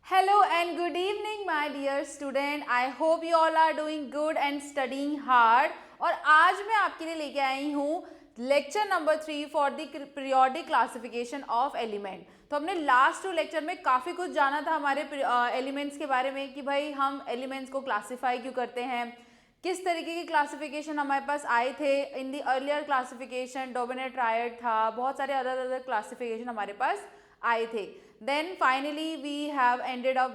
Hello and good evening my dear student. I hope you all are doing good and studying hard. और आज मैं आपके लिए लेके आई हूँ lecture number 3 for the periodic classification of element. तो हमने लास्ट 2 लेक्चर में काफ़ी कुछ जाना था हमारे एलिमेंट्स के बारे में कि भाई हम एलिमेंट्स को क्लासीफाई क्यों करते हैं, किस तरीके की क्लासिफिकेशन हमारे पास आए थे in the earlier classification, dominate triad था, बहुत सारे अदर अदर क्लासिफिकेशन हमारे पास आए थे। Then finally we have ended up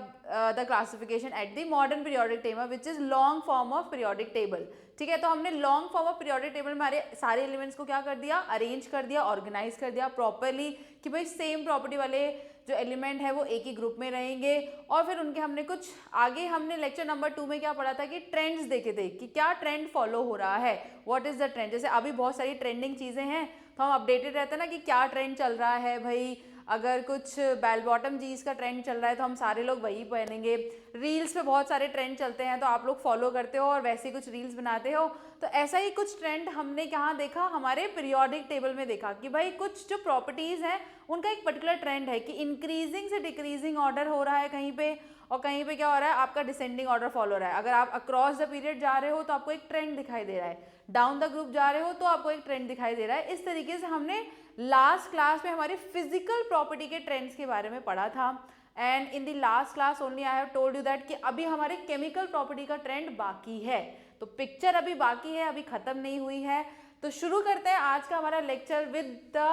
the classification at the modern periodic table which is long form of periodic table. ठीक है, तो हमने long form of periodic table में हमारे सारे एलिमेंट्स को क्या कर दिया, अरेंज कर दिया, ऑर्गेनाइज कर दिया प्रॉपरली कि भाई सेम प्रॉपर्टी वाले जो एलिमेंट है वो एक ही ग्रुप में रहेंगे। और फिर उनके हमने कुछ आगे हमने लेक्चर नंबर 2 में क्या पढ़ा था कि ट्रेंड्स देखे थे कि क्या ट्रेंड फॉलो हो रहा है, व्हाट इज द ट्रेंड। जैसे अभी बहुत सारी ट्रेंडिंग चीज़ें हैं तो हम अपडेटेड रहते हैं ना कि क्या ट्रेंड चल रहा है भाई। अगर कुछ बेल बॉटम जीन्स का ट्रेंड चल रहा है तो हम सारे लोग वही पहनेंगे। रील्स पे बहुत सारे ट्रेंड चलते हैं तो आप लोग फॉलो करते हो और वैसे कुछ रील्स बनाते हो। तो ऐसा ही कुछ ट्रेंड हमने कहाँ देखा, हमारे पीरियोडिक टेबल में देखा कि भाई कुछ जो प्रॉपर्टीज़ हैं उनका एक पर्टिकुलर ट्रेंड है कि इंक्रीजिंग से डिक्रीजिंग ऑर्डर हो रहा है कहीं पे, और कहीं पे क्या हो रहा है आपका डिसेंडिंग ऑर्डर फॉलो हो रहा है। अगर आप अक्रॉस द पीरियड जा रहे हो तो आपको एक ट्रेंड दिखाई दे रहा है, डाउन द ग्रुप जा रहे हो तो आपको एक ट्रेंड दिखाई दे रहा है। इस तरीके से हमने लास्ट क्लास में हमारी फिजिकल प्रॉपर्टी के ट्रेंड्स के बारे में पढ़ा था। And in the last class only I have told you that कि अभी हमारे केमिकल प्रॉपर्टी का ट्रेंड बाकी है, तो पिक्चर अभी बाकी है, अभी खत्म नहीं हुई है। तो शुरू करते हैं आज का हमारा lecture with the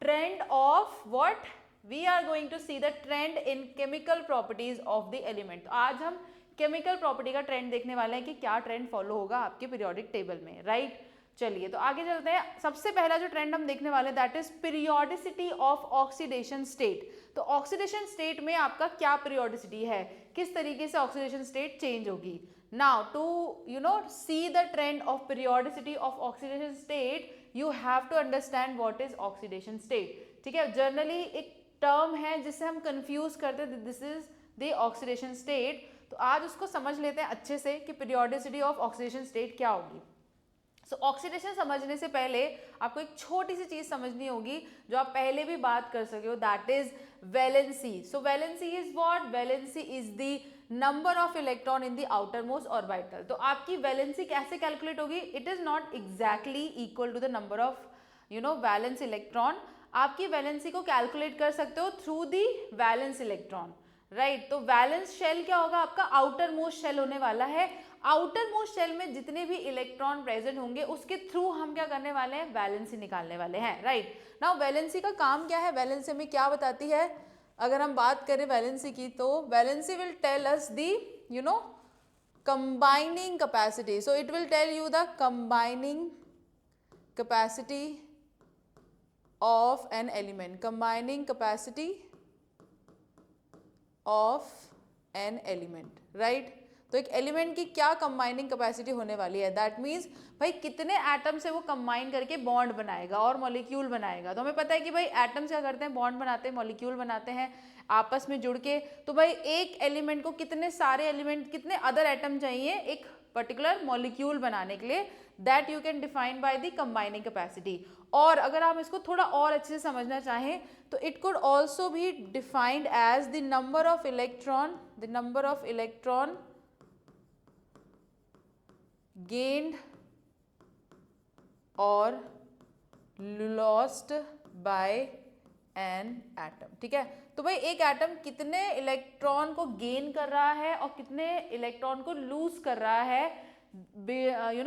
trend of what we are going to see the trend in chemical properties of the element. तो आज हम केमिकल प्रॉपर्टी का ट्रेंड देखने वाले हैं कि क्या ट्रेंड फॉलो होगा आपके पीरियोडिक टेबल में, राइट। चलिए तो आगे चलते हैं। सबसे पहला जो ट्रेंड हम देखने वाले that is periodicity of oxidation state. तो ऑक्सीडेशन स्टेट में आपका क्या पीरियोडिसिटी है, किस तरीके से ऑक्सीडेशन स्टेट चेंज होगी। Now to see the trend of periodicity of oxidation state you have to understand what is oxidation state. ठीक है, जनरली एक टर्म है जिससे हम कंफ्यूज करते हैं, this is the oxidation state. तो आज उसको समझ लेते हैं अच्छे से कि पीरियोडिसिटी ऑफ ऑक्सीडेशन स्टेट क्या होगी। सो ऑक्सीडेशन समझने से पहले आपको एक छोटी सी चीज समझनी होगी जो आप पहले भी बात कर सके हो, that is valency. So valency is what, valency is the number of electron in the outer most orbital. तो आपकी वैलेंसी कैसे कैलकुलेट होगी, it is not exactly equal to the number of valence electron. आपकी valency को calculate कर सकते हो through the valence electron, right. तो वैलेंस शेल क्या होगा, आपका आउटर मोस्ट शेल होने वाला है। आउटर मोस्ट शेल में जितने भी इलेक्ट्रॉन प्रेजेंट होंगे उसके थ्रू हम क्या करने वाले हैं, वैलेंसी निकालने वाले हैं, राइट। नाउ वैलेंसी का काम क्या है, वैलेंसी में क्या बताती है, अगर हम बात करें वैलेंसी की तो valency will tell us the combining capacity. So it will tell you the combining capacity of an element, combining capacity of an element, right. तो एक एलिमेंट की क्या कंबाइनिंग कैपेसिटी होने वाली है, दैट मीन्स भाई कितने एटम से वो कंबाइन करके बॉन्ड बनाएगा और मॉलिक्यूल बनाएगा। तो हमें पता है कि भाई एटम्स क्या करते हैं, बॉन्ड बनाते हैं, मॉलिक्यूल बनाते हैं आपस में जुड़ के। तो भाई एक एलिमेंट को कितने सारे एलिमेंट, कितने अदर एटम चाहिए एक पर्टिकुलर मॉलिक्यूल बनाने के लिए, that you can define by the combining capacity. और अगर आप इसको थोड़ा और अच्छे से समझना चाहें तो इट कुड ऑल्सो भी defined as the number of electron, the number of electron gained or lost by an atom। ठीक है, तो भाई एक एटम कितने इलेक्ट्रॉन को गेन कर रहा है और कितने इलेक्ट्रॉन को लूज कर रहा है,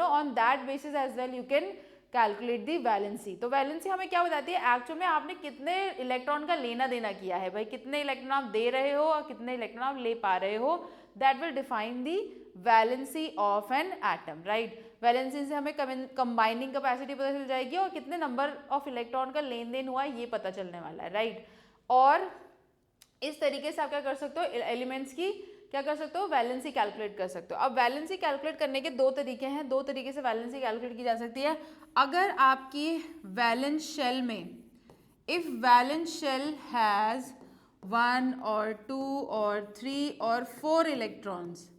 on that basis as well you can calculate the valency. तो वैलेंसी हमें क्या बताती है, एक्चुअल में आपने कितने इलेक्ट्रॉन का लेना देना किया है, भाई कितने इलेक्ट्रॉन आप दे रहे हो और कितने इलेक्ट्रॉन आप ले पा रहे हो, that will define the valency of an atom, right. Valency से हमें कंबाइनिंग कैपेसिटी पता चल जाएगी और कितने नंबर ऑफ इलेक्ट्रॉन का लेन देन हुआ है ये पता चलने वाला है, राइट। और इस तरीके से आप क्या कर सकते हो, एलिमेंट्स की क्या कर सकते हो, वैलेंसी कैलकुलेट कर सकते हो। अब वैलेंसी कैलकुलेट करने के दो तरीके हैं, दो तरीके से वैलेंसी कैलकुलेट की जा सकती है। अगर आपकी वैलेंस शेल में, इफ वैलेंस शेल हैज 1 और 2 और 3 और 4 इलेक्ट्रॉन्स,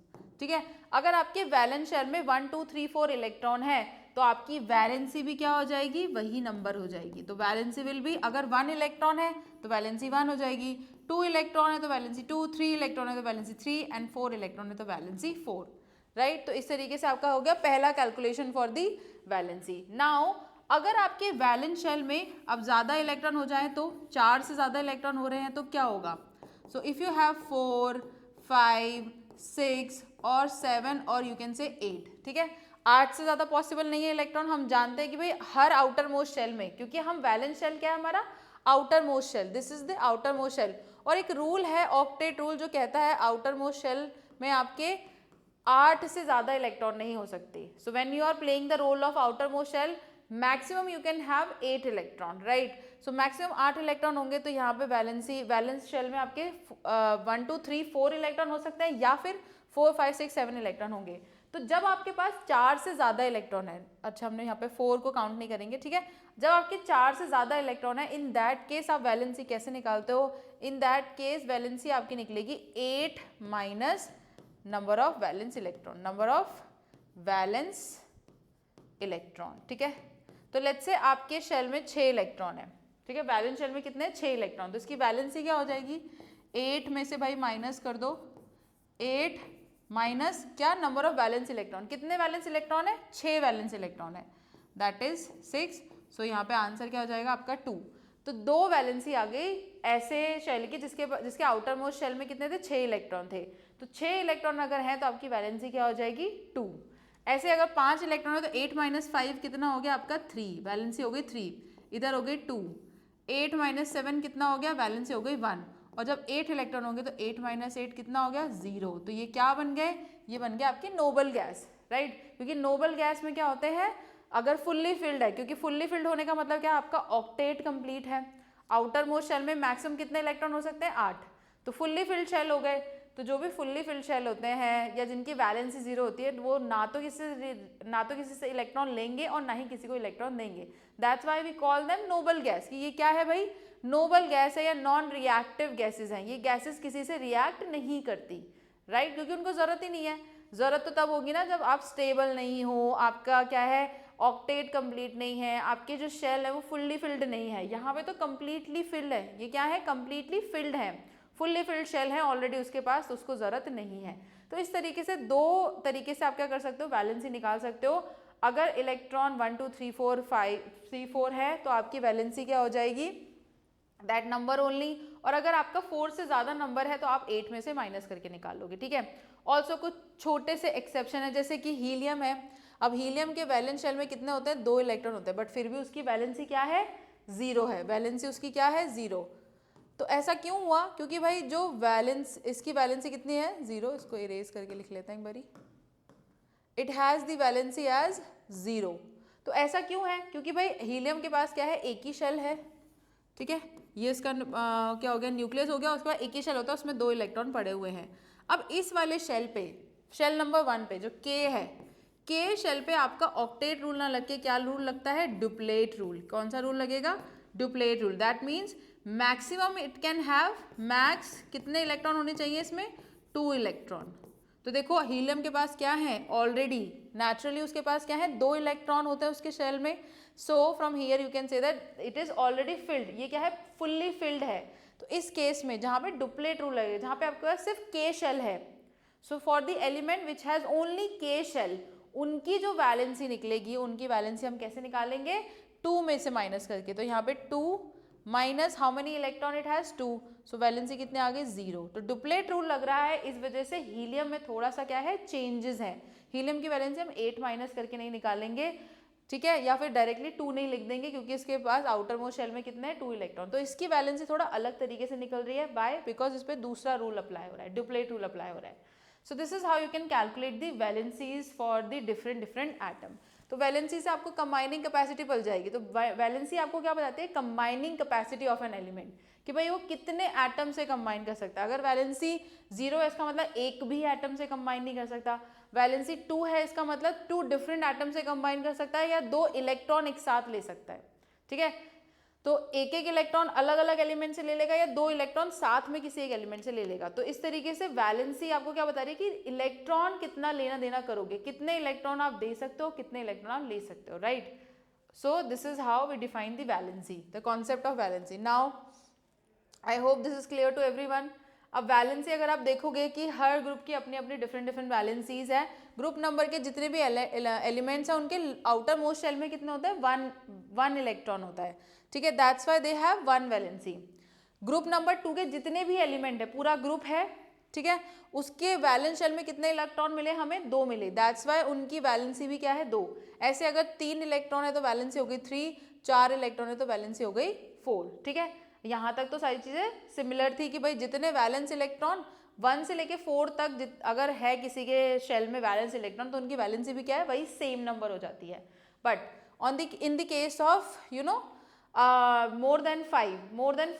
ठीक है, अगर आपके वैलेंस शेल में 1 2 3 4 इलेक्ट्रॉन है तो आपकी वैलेंसी भी क्या हो जाएगी, वही नंबर हो जाएगी। तो वैलेंसी विल भी, अगर 1 इलेक्ट्रॉन है तो वैलेंसी 1 हो जाएगी, 2 इलेक्ट्रॉन है तो वैलेंसी 2, 3 इलेक्ट्रॉन है तो वैलेंसी 3 एंड 4 इलेक्ट्रॉन है तो वैलेंसी 4, राइट। तो इस तरीके से आपका हो गया पहला calculation for the valency. Now अगर आपके वैलेंस शेल में अब ज़्यादा इलेक्ट्रॉन हो जाए, तो 4 से ज़्यादा इलेक्ट्रॉन हो रहे हैं तो क्या होगा। सो इफ़ यू हैव 4, 5, 6 और 7 और यू कैन से 8, ठीक है। 8 से ज़्यादा पॉसिबल नहीं है इलेक्ट्रॉन। हम जानते हैं कि भाई हर आउटर मोस्ट शेल में, क्योंकि हम वैलेंस शेल क्या है हमारा, outermost shell, this is the outer most shell. और एक रूल है ऑक्टेट रूल जो कहता है आउटर मोस्ट शेल में आपके 8 से ज़्यादा इलेक्ट्रॉन नहीं हो सकते। So when you are playing the role of outermost shell, maximum you can have 8 electron, right. So maximum 8 electron होंगे, तो यहाँ पे वैलेंस शेल में आपके 1, 2, 3, 4 इलेक्ट्रॉन हो सकते हैं, या फिर 4, 5, 6, 7 इलेक्ट्रॉन होंगे। तो जब आपके पास 4 से ज़्यादा इलेक्ट्रॉन है, अच्छा हमने यहाँ पे 4 को काउंट नहीं करेंगे, ठीक है। जब आपके 4 से ज़्यादा इलेक्ट्रॉन है, इन दैट केस आप वैलेंसी कैसे निकालते हो, इन दैट केस वैलेंसी आपकी निकलेगी 8 minus number of valence electron, number of valence electron, ठीक है। तो लेट्स से आपके शेल में 6 इलेक्ट्रॉन है, ठीक है। वैलेंस शेल में कितने, 6 इलेक्ट्रॉन, तो इसकी वैलेंसी क्या हो जाएगी, 8 में से भाई माइनस कर दो, 8 माइनस क्या, नंबर ऑफ वैलेंस इलेक्ट्रॉन, कितने वैलेंस इलेक्ट्रॉन है, 6 वैलेंस इलेक्ट्रॉन है, दैट इज 6। सो यहाँ पे आंसर क्या हो जाएगा आपका 2। तो 2 वैलेंसी आ गई ऐसे शेल की जिसके आउटर मोस्ट शेल में कितने थे, 6 इलेक्ट्रॉन थे। तो 6 इलेक्ट्रॉन अगर है तो आपकी वैलेंसी क्या हो जाएगी, 2। ऐसे अगर 5 इलेक्ट्रॉन है तो 8 माइनस 5 कितना हो गया आपका 3, वैलेंसी हो गई 3, इधर हो गई 2। 8 माइनस 7 कितना हो गया, वैलेंसी हो गई 1। और जब 8 इलेक्ट्रॉन होंगे तो 8 माइनस 8 कितना हो गया, 0। तो ये क्या बन गए, ये बन गया आपकी नोबल गैस, राइट। क्योंकि नोबल गैस में क्या होते हैं, अगर फुल्ली फिल्ड है, क्योंकि फुल्ली फिल्ड होने का मतलब क्या, आपका ऑक्टेट कंप्लीट है। आउटर मोस्ट शेल में मैक्सिमम कितने इलेक्ट्रॉन हो सकते हैं, 8। तो फुल्ली फिल्ड शेल हो गए। तो जो भी फुल्ली फिल्ड शेल होते हैं या जिनकी वैलेंसी 0 होती है, वो ना तो किसी से इलेक्ट्रॉन लेंगे और ना ही किसी को इलेक्ट्रॉन देंगे। That's why we call them noble gas, कि ये क्या है भाई, नोबल गैस है या नॉन रिएक्टिव गैसेज हैं। ये गैसेज किसी से रिएक्ट नहीं करती, राइट, क्योंकि उनको ज़रूरत ही नहीं है। ज़रूरत तो तब होगी ना जब आप स्टेबल नहीं हो, आपका क्या है, ऑक्टेट कंप्लीट नहीं है, आपके जो शेल है वो फुल्ली फिल्ड नहीं है। यहाँ पे तो कंप्लीटली फिल्ड है, ये क्या है, कंप्लीटली फिल्ड है, फुल्ली फिल्ड शेल है ऑलरेडी उसके पास, तो उसको ज़रूरत नहीं है। तो इस तरीके से 2 तरीके से आप क्या कर सकते हो, वैलेंसी निकाल सकते हो। अगर इलेक्ट्रॉन 1, 2, 3, 4, 5, 3, 4 है तो आपकी वैलेंसी क्या हो जाएगी, दैट नंबर ओनली। और अगर आपका 4 से ज़्यादा नंबर है तो आप 8 में से माइनस करके निकाल लोगे, ठीक है। ऑल्सो कुछ छोटे से एक्सेप्शन है, जैसे कि हीलियम है। अब हीलियम के वैलेंस शेल में कितने होते हैं, 2 इलेक्ट्रॉन होते हैं, बट फिर भी उसकी वैलेंसी क्या है, 0 है, वैलेंसी उसकी क्या है, 0। तो ऐसा क्यों हुआ, क्योंकि भाई जो इसकी वैलेंसी कितनी है, 0। इसको इरेज करके लिख लेते हैं एक बारी, it has the valency as 0। तो ऐसा क्यों है, क्योंकि भाई हीलियम के पास क्या है, एक ही शेल है, ठीक है। ये इसका क्या हो गया, न्यूक्लियस हो गया, उसके बाद एक ही शेल होता है, उसमें 2 इलेक्ट्रॉन पड़े हुए हैं। अब इस वाले शेल पे, शेल नंबर 1 पे जो K है, K शेल पे आपका ऑक्टेट रूल ना लग के क्या रूल लगता है, डुप्लेट रूल। कौन सा रूल लगेगा, duplet rule. That means maximum it can have, max कितने इलेक्ट्रॉन होने चाहिए इसमें, 2 इलेक्ट्रॉन। तो देखो हीलियम के पास क्या है, ऑलरेडी नेचुरली उसके पास क्या है, 2 इलेक्ट्रॉन होते हैं उसके शेल में। सो from here you can say that it is already field, ये क्या है, फुल्ली फिल्ड है। तो इस केस में जहाँ पे डुप्लेट रूल लगेगा, जहाँ पे आपके पास सिर्फ K शेल है, so for the element which has only K shell, उनकी जो वैलेंसी निकलेगी, उनकी वैलेंसी हम कैसे निकालेंगे, 2 में से माइनस करके। तो यहाँ पे 2 minus how many electron it has, 2। So valency कितने आ गए, 0। तो डुप्लेट रूल लग रहा है, इस वजह से हीलियम में थोड़ा सा क्या है, चेंजेस हैं। हीलियम की वैलेंसी हम 8 माइनस करके नहीं निकालेंगे, ठीक है, या फिर डायरेक्टली 2 नहीं लिख देंगे, क्योंकि इसके पास आउटर मोस्ट शेल में कितने हैं, 2 इलेक्ट्रॉन। तो इसकी वैलेंसी थोड़ा अलग तरीके से निकल रही है, बाय बिकॉज इस पर दूसरा रूल अप्लाई हो रहा है, डुप्लेट रूल अप्लाई हो रहा है। सो this is how you can calculate the valencies for the different atom. तो वैलेंसी से आपको कंबाइनिंग कैपेसिटी पड़ जाएगी। तो वैलेंसी आपको क्या बताती है, combining capacity of an element, कि भाई वो कितने एटम से कंबाइन कर सकता है। अगर वैलेंसी 0 है, इसका मतलब एक भी एटम से कंबाइन नहीं कर सकता। वैलेंसी 2 है, इसका मतलब 2 डिफरेंट एटम से कंबाइन कर सकता है, या 2 इलेक्ट्रॉन एक साथ ले सकता है, ठीक है। तो एक एक इलेक्ट्रॉन अलग अलग एलिमेंट से ले लेगा या दो इलेक्ट्रॉन साथ में किसी एक एलिमेंट से ले लेगा। तो इस तरीके से वैलेंसी आपको क्या बता रही है कि इलेक्ट्रॉन कितना लेना देना करोगे, कितने इलेक्ट्रॉन आप दे सकते हो, कितने इलेक्ट्रॉन आप ले सकते हो, right. So this is how we define the valency, the concept of valency. Now I hope this is clear to everyone. अब वैलेंसी अगर आप देखोगे कि हर ग्रुप की अपनी अपनी डिफरेंट डिफरेंट वैलेंसीज है। ग्रुप नंबर के जितने भी एलिमेंट्स हैं उनके आउटर मोस्ट शेल में कितने होते हैं, वन इलेक्ट्रॉन होता है, ठीक है, that's why they have one valency. Group number 2 के जितने भी एलिमेंट है, पूरा ग्रुप है, ठीक है, उसके वैलेंस शेल में कितने इलेक्ट्रॉन मिले, हमें 2 मिले, दैट्स वाई उनकी वैलेंसी भी क्या है 2। ऐसे अगर 3 इलेक्ट्रॉन है तो वैलेंसी हो गई 3, 4 इलेक्ट्रॉन है तो वैलेंसी हो गई 4, ठीक है। यहाँ तक तो सारी चीज़ें सिमिलर थी कि भाई जितने वैलेंस इलेक्ट्रॉन 1 से लेके 4 तक अगर है किसी के शेल में वैलेंस इलेक्ट्रॉन तो उनकी वैलेंसी भी क्या है, वही सेम नंबर हो जाती है। But in the case of you know more than 5, more than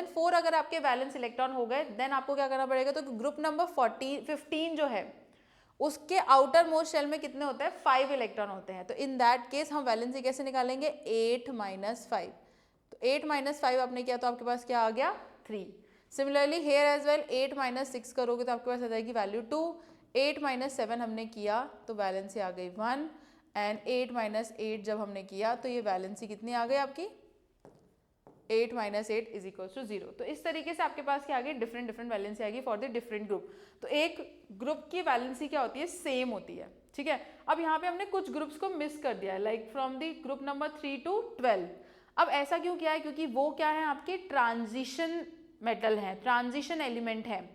4 अगर आपके वैलेंस इलेक्ट्रॉन हो गए देन आपको क्या करना पड़ेगा, तो ग्रुप नंबर 15 जो है उसके आउटर मोस्ट शेल में कितने होते हैं, 5 इलेक्ट्रॉन होते हैं। तो इन दैट केस हम वैलेंसी कैसे निकालेंगे, 8 - 5। तो 8 - 5 आपने किया तो आपके पास क्या आ गया, 3। सिमिलरली हेयर एज वेल 8 - 6 करोगे तो आपके पास आ जाएगी वैल्यू 2। 8 - 7 हमने किया तो वैलेंसी आ गई 1, एंड 8 - 8 जब हमने किया तो ये वैलेंसी कितनी आ गई आपकी, 8 - 8 इज इक्वल टू 0। तो इस तरीके से आपके पास क्या आ गई, डिफरेंट डिफरेंट वैलेंसी आएगी फॉर द डिफरेंट ग्रुप। तो एक ग्रुप की वैलेंसी क्या होती है, सेम होती है, ठीक है। अब यहाँ पे हमने कुछ ग्रुप्स को मिस कर दिया है, like from the group number 3 to 12। अब ऐसा क्यों किया है, क्योंकि वो क्या है, आपके ट्रांजिशन मेटल है, ट्रांजिशन एलिमेंट है।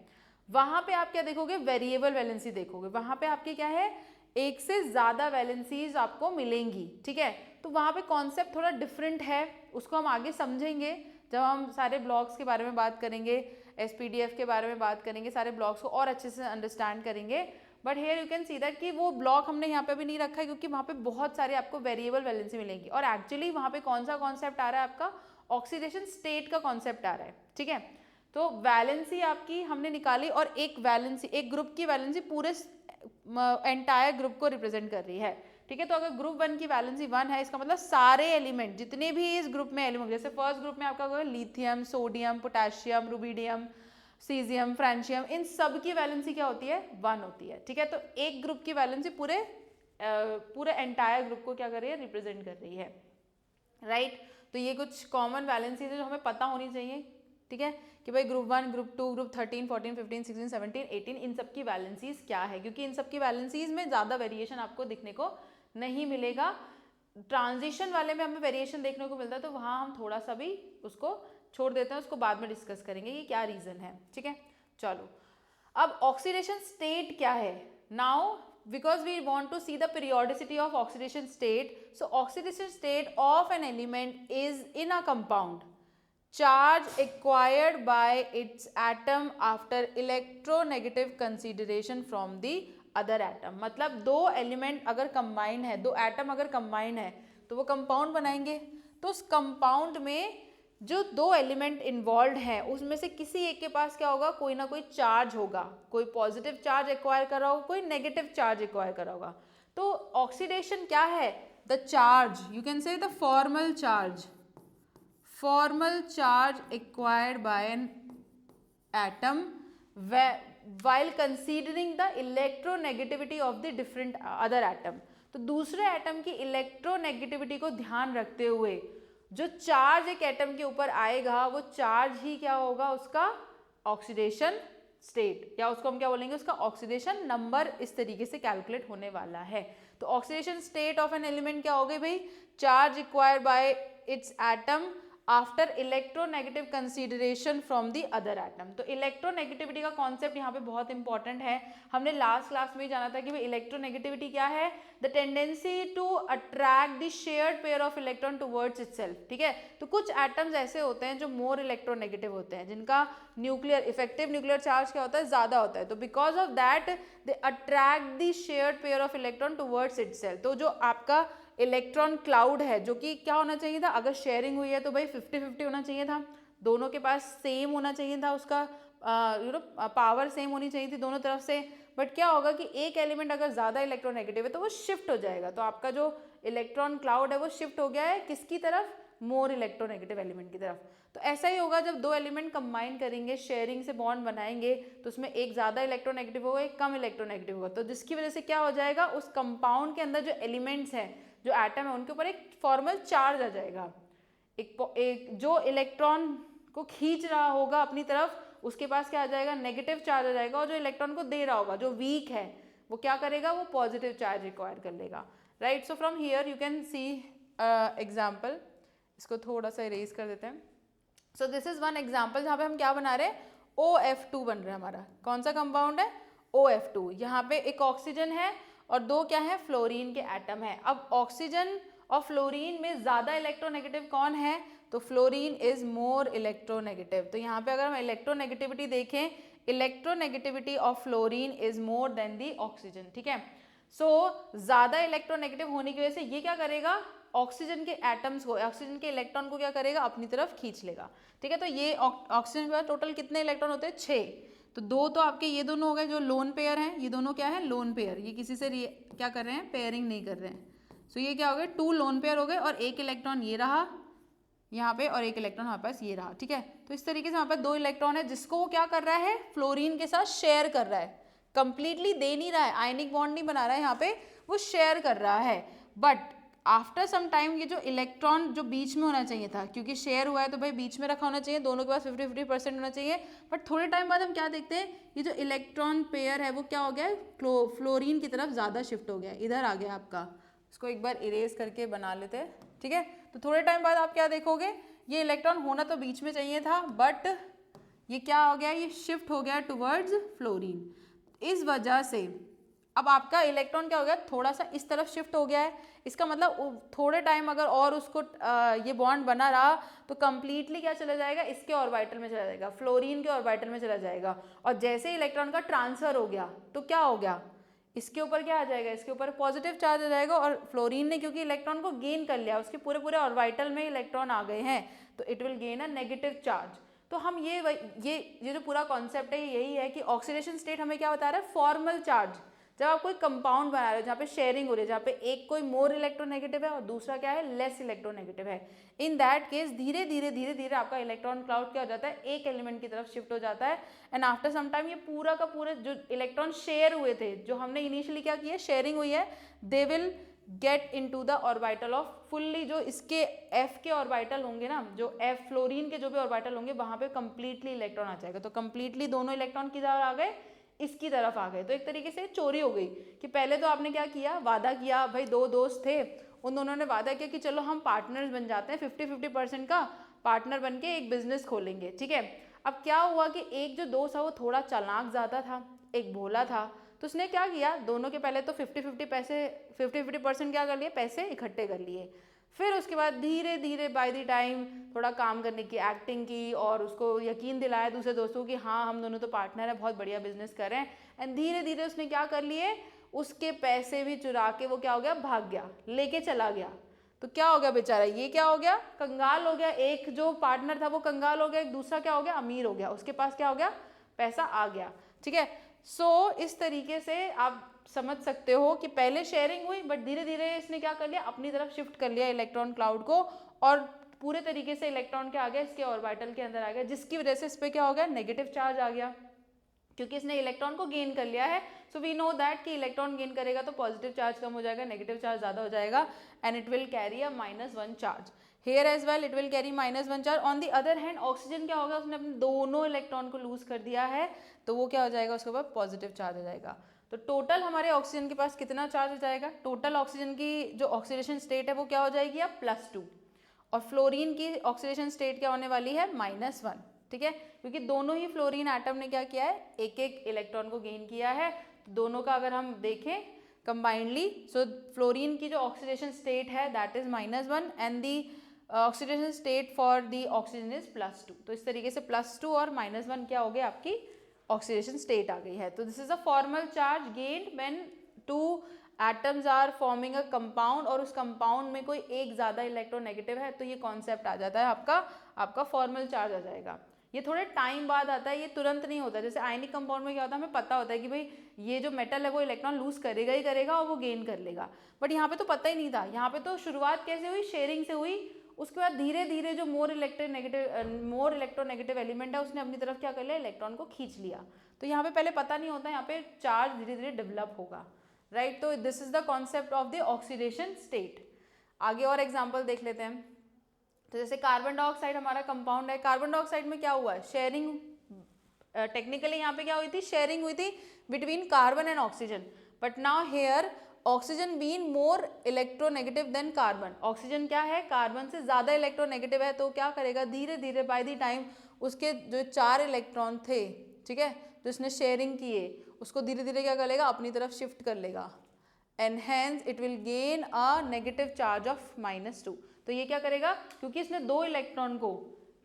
वहाँ पे आप क्या देखोगे, वेरिएबल वैलेंसी देखोगे, वहाँ पे आपके क्या है, एक से ज़्यादा वैलेंसीज आपको मिलेंगी, ठीक है। तो वहाँ पे कॉन्सेप्ट थोड़ा डिफरेंट है, उसको हम आगे समझेंगे जब हम सारे ब्लॉक्स के बारे में बात करेंगे, SPDF के बारे में बात करेंगे, सारे ब्लॉक्स को और अच्छे से अंडरस्टैंड करेंगे। But here you can see that कि वो ब्लॉक हमने यहाँ पे भी नहीं रखा है क्योंकि वहाँ पे बहुत सारे आपको वेरिएबल वैलेंसी मिलेंगी। और एक्चुअली वहाँ पे कौन सा कॉन्सेप्ट आ रहा है, आपका ऑक्सीडेशन स्टेट का कॉन्सेप्ट आ रहा है, ठीक है। तो वैलेंसी आपकी हमने निकाली और एक वैलेंसी, एक ग्रुप की वैलेंसी पूरे एंटायर ग्रुप को रिप्रेजेंट कर रही है, ठीक है। तो अगर ग्रुप 1 की वैलेंसी 1 है, इसका मतलब सारे एलिमेंट जितने भी इस ग्रुप में एलिमेंट, जैसे फर्स्ट ग्रुप में आपका lithium, sodium, potassium, rubidium, caesium, francium, इन सब की वैलेंसी क्या होती है, 1 होती है, ठीक है। तो एक ग्रुप की वैलेंसी पूरे एंटायर ग्रुप को क्या कर रही है, रिप्रेजेंट कर रही है, राइट। तो ये कुछ कॉमन वैलेंसीज है जो हमें पता होनी चाहिए, ठीक है, कि भाई ग्रुप 1, ग्रुप 2, ग्रुप 13, 14, 15, 16, 17, 18 इन सब की वैलेंसीज क्या है, क्योंकि इन सब की वैलेंसीज में ज़्यादा वेरिएशन आपको दिखने को नहीं मिलेगा। ट्रांजिशन वाले में हमें वेरिएशन देखने को मिलता है तो वहाँ हम थोड़ा सा भी उसको छोड़ देते हैं, उसको बाद में डिस्कस करेंगे कि क्या रीज़न है, ठीक है। चलो अब ऑक्सीडेशन स्टेट क्या है, now because we want to see the periodicity of oxidation state, so oxidation state of an element is in a compound, charge acquired by its atom after electronegative consideration from the other atom। मतलब दो element अगर combine है, दो atom अगर combine है तो वो compound बनाएंगे। तो उस कंपाउंड में जो दो एलिमेंट इन्वॉल्व हैं उसमें से किसी एक के पास क्या होगा, कोई ना कोई चार्ज होगा, कोई पॉजिटिव चार्ज एक्वायर कर रहा होगा, कोई नेगेटिव चार्ज एक्वायर कर रहा होगा। तो ऑक्सीडेशन क्या है, the charge, you can say the formal charge acquired by an atom while considering the electronegativity of the different other atom। तो दूसरे एटम की इलेक्ट्रोनेगेटिविटी को ध्यान रखते हुए जो चार्ज एक एटम के ऊपर आएगा वो चार्ज ही क्या होगा, उसका ऑक्सीडेशन स्टेट, या उसको हम क्या बोलेंगे, उसका ऑक्सीडेशन नंबर इस तरीके से कैलकुलेट होने वाला है। तो oxidation state of an element क्या हो गई भाई, charge required by it's atom after electronegative consideration from the other atom. तो इलेक्ट्रोनेगेटिविटी का कॉन्सेप्ट यहाँ पे बहुत इंपॉर्टेंट है। हमने लास्ट क्लास में ही जाना था कि भाई इलेक्ट्रोनेगेटिविटी क्या है, the tendency to attract the shared pair of electron towards itself, ठीक है। तो कुछ एटम्स ऐसे होते हैं जो मोर इलेक्ट्रोनेगेटिव होते हैं, जिनका न्यूक्लियर इफेक्टिव न्यूक्लियर चार्ज क्या होता है, ज्यादा होता है। तो because of that they attract the shared pair of electron towards itself. तो जो आपका इलेक्ट्रॉन क्लाउड है, जो कि क्या होना चाहिए था, अगर शेयरिंग हुई है तो भाई 50-50 होना चाहिए था, दोनों के पास सेम होना चाहिए था, उसका पावर सेम होनी चाहिए थी दोनों तरफ से। बट क्या होगा कि एक एलिमेंट अगर ज़्यादा इलेक्ट्रोनेगेटिव है तो वो शिफ्ट हो जाएगा। तो आपका जो इलेक्ट्रॉन क्लाउड है वो शिफ्ट हो गया है किसकी तरफ, मोर इलेक्ट्रोनेगेटिव एलिमेंट की तरफ। तो ऐसा ही होगा जब दो एलिमेंट कंबाइन करेंगे, शेयरिंग से बॉन्ड बनाएंगे, तो उसमें एक ज़्यादा इलेक्ट्रोनेगेटिव होगा, एक कम इलेक्ट्रोनेगेटिव होगा, तो जिसकी वजह से क्या हो जाएगा, उस कंपाउंड के अंदर जो एलिमेंट्स हैं, जो एटम है, उनके ऊपर एक फॉर्मल चार्ज आ जाएगा। एक जो इलेक्ट्रॉन को खींच रहा होगा अपनी तरफ, उसके पास क्या आ जाएगा, नेगेटिव चार्ज आ जाएगा, और जो इलेक्ट्रॉन को दे रहा होगा, जो वीक है, वो क्या करेगा, वो पॉजिटिव चार्ज रिक्वायर कर लेगा, right. So from here you can C example, इसको थोड़ा सा इरेज कर देते हैं। So this is one example जहाँ पे हम क्या बना रहे हैं, OF2 बन रहा है हमारा। कौन सा कंपाउंड है, OF2। यहाँ पे एक ऑक्सीजन है और दो क्या है, फ्लोरीन के एटम है। अब ऑक्सीजन और फ्लोरीन में ज़्यादा इलेक्ट्रोनेगेटिव कौन है, तो फ्लोरीन इज मोर इलेक्ट्रोनेगेटिव। तो यहाँ पे अगर हम इलेक्ट्रोनेगेटिविटी देखें, electronegativity of fluorine is more than the oxygen, ठीक है। सो ज़्यादा इलेक्ट्रोनेगेटिव होने की वजह से ये क्या करेगा, ऑक्सीजन के एटम्स को, ऑक्सीजन के इलेक्ट्रॉन को क्या करेगा, अपनी तरफ खींच लेगा, ठीक है। तो ये ऑक्सीजन के पास टोटल कितने इलेक्ट्रॉन होते हैं, 6। तो दो तो आपके ये दोनों हो गए जो लोन पेयर हैं, ये दोनों क्या है, लोन पेयर, ये किसी से क्या कर रहे हैं, पेयरिंग नहीं कर रहे हैं। सो ये क्या हो गए, 2 लोन पेयर हो गए, और एक इलेक्ट्रॉन ये रहा यहाँ पे, और एक इलेक्ट्रॉन हमारे पास ये रहा, ठीक है। तो इस तरीके से हमारे पास 2 इलेक्ट्रॉन है, जिसको वो क्या कर रहा है, फ्लोरीन के साथ शेयर कर रहा है, कंप्लीटली दे नहीं रहा है, आयनिक बॉन्ड नहीं बना रहा है यहाँ पे, वो शेयर कर रहा है। बट आफ्टर सम टाइम ये जो इलेक्ट्रॉन जो बीच में होना चाहिए था, क्योंकि शेयर हुआ है तो भाई बीच में रखा होना चाहिए, दोनों के पास 50-50% होना चाहिए। बट थोड़े टाइम बाद हम क्या देखते हैं, ये जो इलेक्ट्रॉन पेयर है वो क्या हो गया है, फ्लोरीन की तरफ ज़्यादा शिफ्ट हो गया, इधर आ गया आपका। इसको एक बार इरेज करके बना लेते हैं, ठीक है। तो थोड़े टाइम बाद आप क्या देखोगे, ये इलेक्ट्रॉन होना तो बीच में चाहिए था, बट ये क्या हो गया, ये शिफ्ट हो गया टुवर्ड्स फ्लोरीन। इस वजह से अब आपका इलेक्ट्रॉन क्या हो गया, थोड़ा सा इस तरफ शिफ्ट हो गया है। इसका मतलब थोड़े टाइम अगर और उसको ये बॉन्ड बना रहा तो कंप्लीटली क्या चला जाएगा, इसके ऑर्बिटल में चला जाएगा, फ्लोरीन के ऑर्बिटल में चला जाएगा। और जैसे इलेक्ट्रॉन का ट्रांसफर हो गया तो क्या हो गया, इसके ऊपर क्या आ जाएगा, इसके ऊपर पॉजिटिव चार्ज आ जाएगा। और फ्लोरीन ने क्योंकि इलेक्ट्रॉन को गेन कर लिया, उसके पूरे पूरे ऑर्बिटल में इलेक्ट्रॉन आ गए हैं, तो it will gain a negative charge. तो हम ये जो पूरा कॉन्सेप्ट है यही है कि ऑक्सीडेशन स्टेट हमें क्या बता रहा है, फॉर्मल चार्ज। जब आप कोई कंपाउंड बना रहे हो जहाँ पे शेयरिंग हो रही है, जहाँ पे एक कोई मोर इलेक्ट्रोनेगेटिव है और दूसरा क्या है, लेस इलेक्ट्रोनेगेटिव है, इन दैट केस धीरे धीरे आपका इलेक्ट्रॉन क्लाउड क्या हो जाता है, एक एलिमेंट की तरफ शिफ्ट हो जाता है। एंड आफ्टर सम टाइम ये पूरा का पूरा जो इलेक्ट्रॉन शेयर हुए थे, जो हमने इनिशियली क्या किया, शेयरिंग हुई है, they will get into the orbital off fully, जो इसके एफ के ऑर्बिटल होंगे ना, जो एफ फ्लोरीन के जो भी ऑर्बिटल होंगे वहां पे कंप्लीटली इलेक्ट्रॉन आ जाएगा। तो कंप्लीटली दोनों इलेक्ट्रॉन किधर आ गए, इसकी तरफ आ गए। तो एक तरीके से चोरी हो गई कि पहले तो आपने क्या किया, वादा किया, भाई दो दोस्त थे, उन दोनों ने वादा किया कि चलो हम पार्टनर्स बन जाते हैं, 50-50% का पार्टनर बन के एक बिजनेस खोलेंगे, ठीक है। अब क्या हुआ कि एक जो दोस्त था वो थोड़ा चालाक ज़्यादा था, एक भोला था, तो उसने क्या किया, दोनों के पहले तो 50-50% क्या कर लिए, पैसे इकट्ठे कर लिए। फिर उसके बाद धीरे धीरे बाय द टाइम थोड़ा काम करने की एक्टिंग की और उसको यकीन दिलाया दूसरे दोस्तों की हाँ हम दोनों तो पार्टनर है, बहुत बढ़िया बिजनेस कर रहे हैं। एंड धीरे धीरे उसने क्या कर लिए, उसके पैसे भी चुरा के वो क्या हो गया, भाग गया, लेके चला गया। तो क्या हो गया बेचारा, ये क्या हो गया, कंगाल हो गया। एक जो पार्टनर था वो कंगाल हो गया, एक दूसरा क्या हो गया, अमीर हो गया, उसके पास क्या हो गया, पैसा आ गया, ठीक है। सो इस तरीके से आप समझ सकते हो कि पहले शेयरिंग हुई बट धीरे धीरे इसने क्या कर लिया, अपनी तरफ शिफ्ट कर लिया इलेक्ट्रॉन क्लाउड को, और पूरे तरीके से इलेक्ट्रॉन क्या आ गया, इसके ऑर्बिटल के अंदर आ गया, जिसकी वजह से इस पर क्या हो गया, नेगेटिव चार्ज आ गया, क्योंकि इसने इलेक्ट्रॉन को गेन कर लिया है। सो वी नो दैट कि इलेक्ट्रॉन गेन करेगा तो पॉजिटिव चार्ज कम हो जाएगा, नेगेटिव चार्ज ज़्यादा हो जाएगा, and it will carry a -1 charge. Here as well it will carry -1 charge. On the other hand oxygen क्या होगा, उसने अपने दोनों इलेक्ट्रॉन को लूज कर दिया है, तो वो क्या हो जाएगा, उसके ऊपर पॉजिटिव चार्ज हो जाएगा। तो टोटल हमारे ऑक्सीजन के पास कितना चार्ज हो जाएगा, टोटल ऑक्सीजन की जो ऑक्सीडेशन स्टेट है वो क्या हो जाएगी, अब +2, और फ्लोरीन की ऑक्सीडेशन स्टेट क्या होने वाली है, -1, ठीक है। क्योंकि दोनों ही फ्लोरीन एटम ने क्या किया है, एक एक इलेक्ट्रॉन को गेन किया है। दोनों का अगर हम देखें कंबाइंडली, सो फ्लोरीन की जो ऑक्सीडेशन स्टेट है that is -1 and the oxidation state for the oxygen is +2। तो इस तरीके से +2 और -1 क्या हो गया, आपकी ऑक्सीडेशन स्टेट आ गई है। तो this is a formal charge gained when 2 atoms are forming a compound, और उस कंपाउंड में कोई एक ज़्यादा इलेक्ट्रोनेगेटिव है, तो ये कॉन्सेप्ट आ जाता है आपका फॉर्मल चार्ज आ जाएगा। ये थोड़े टाइम बाद आता है, ये तुरंत नहीं होता। जैसे आयनिक कंपाउंड में क्या होता है, हमें पता होता है कि भाई ये जो मेटल है वो इलेक्ट्रॉन लूज करेगा ही करेगा और वो गेन कर लेगा, बट यहाँ पे तो पता ही नहीं था। यहाँ पे तो शुरुआत कैसे हुई, शेयरिंग से हुई, उसके बाद धीरे धीरे जो मोर इलेक्ट्रोनेगेटिव एलिमेंट है उसने अपनी तरफ क्या कर लिया, इलेक्ट्रॉन को खींच लिया। तो यहाँ पे पहले पता नहीं होता, यहाँ पे चार्ज धीरे धीरे डेवलप होगा, राइट। तो this is the concept of the oxidation state. आगे और एग्जाम्पल देख लेते हैं। तो जैसे कार्बन डाइऑक्साइड हमारा कंपाउंड है, कार्बन डाइऑक्साइड में क्या हुआ है, शेयरिंग, टेक्निकली यहाँ पे क्या हुई थी, शेयरिंग हुई थी between carbon and oxygen, but now here oxygen been more electronegative than carbon. Oxygen क्या है, कार्बन से ज़्यादा इलेक्ट्रोनेगेटिव है, तो क्या करेगा, धीरे धीरे बाय द टाइम उसके जो 4 इलेक्ट्रॉन थे, ठीक है, जो इसने शेयरिंग किए, उसको धीरे धीरे क्या कर लेगा, अपनी तरफ शिफ्ट कर लेगा, and hence it will gain a negative charge of -2। तो ये क्या करेगा, क्योंकि इसने 2 इलेक्ट्रॉन को,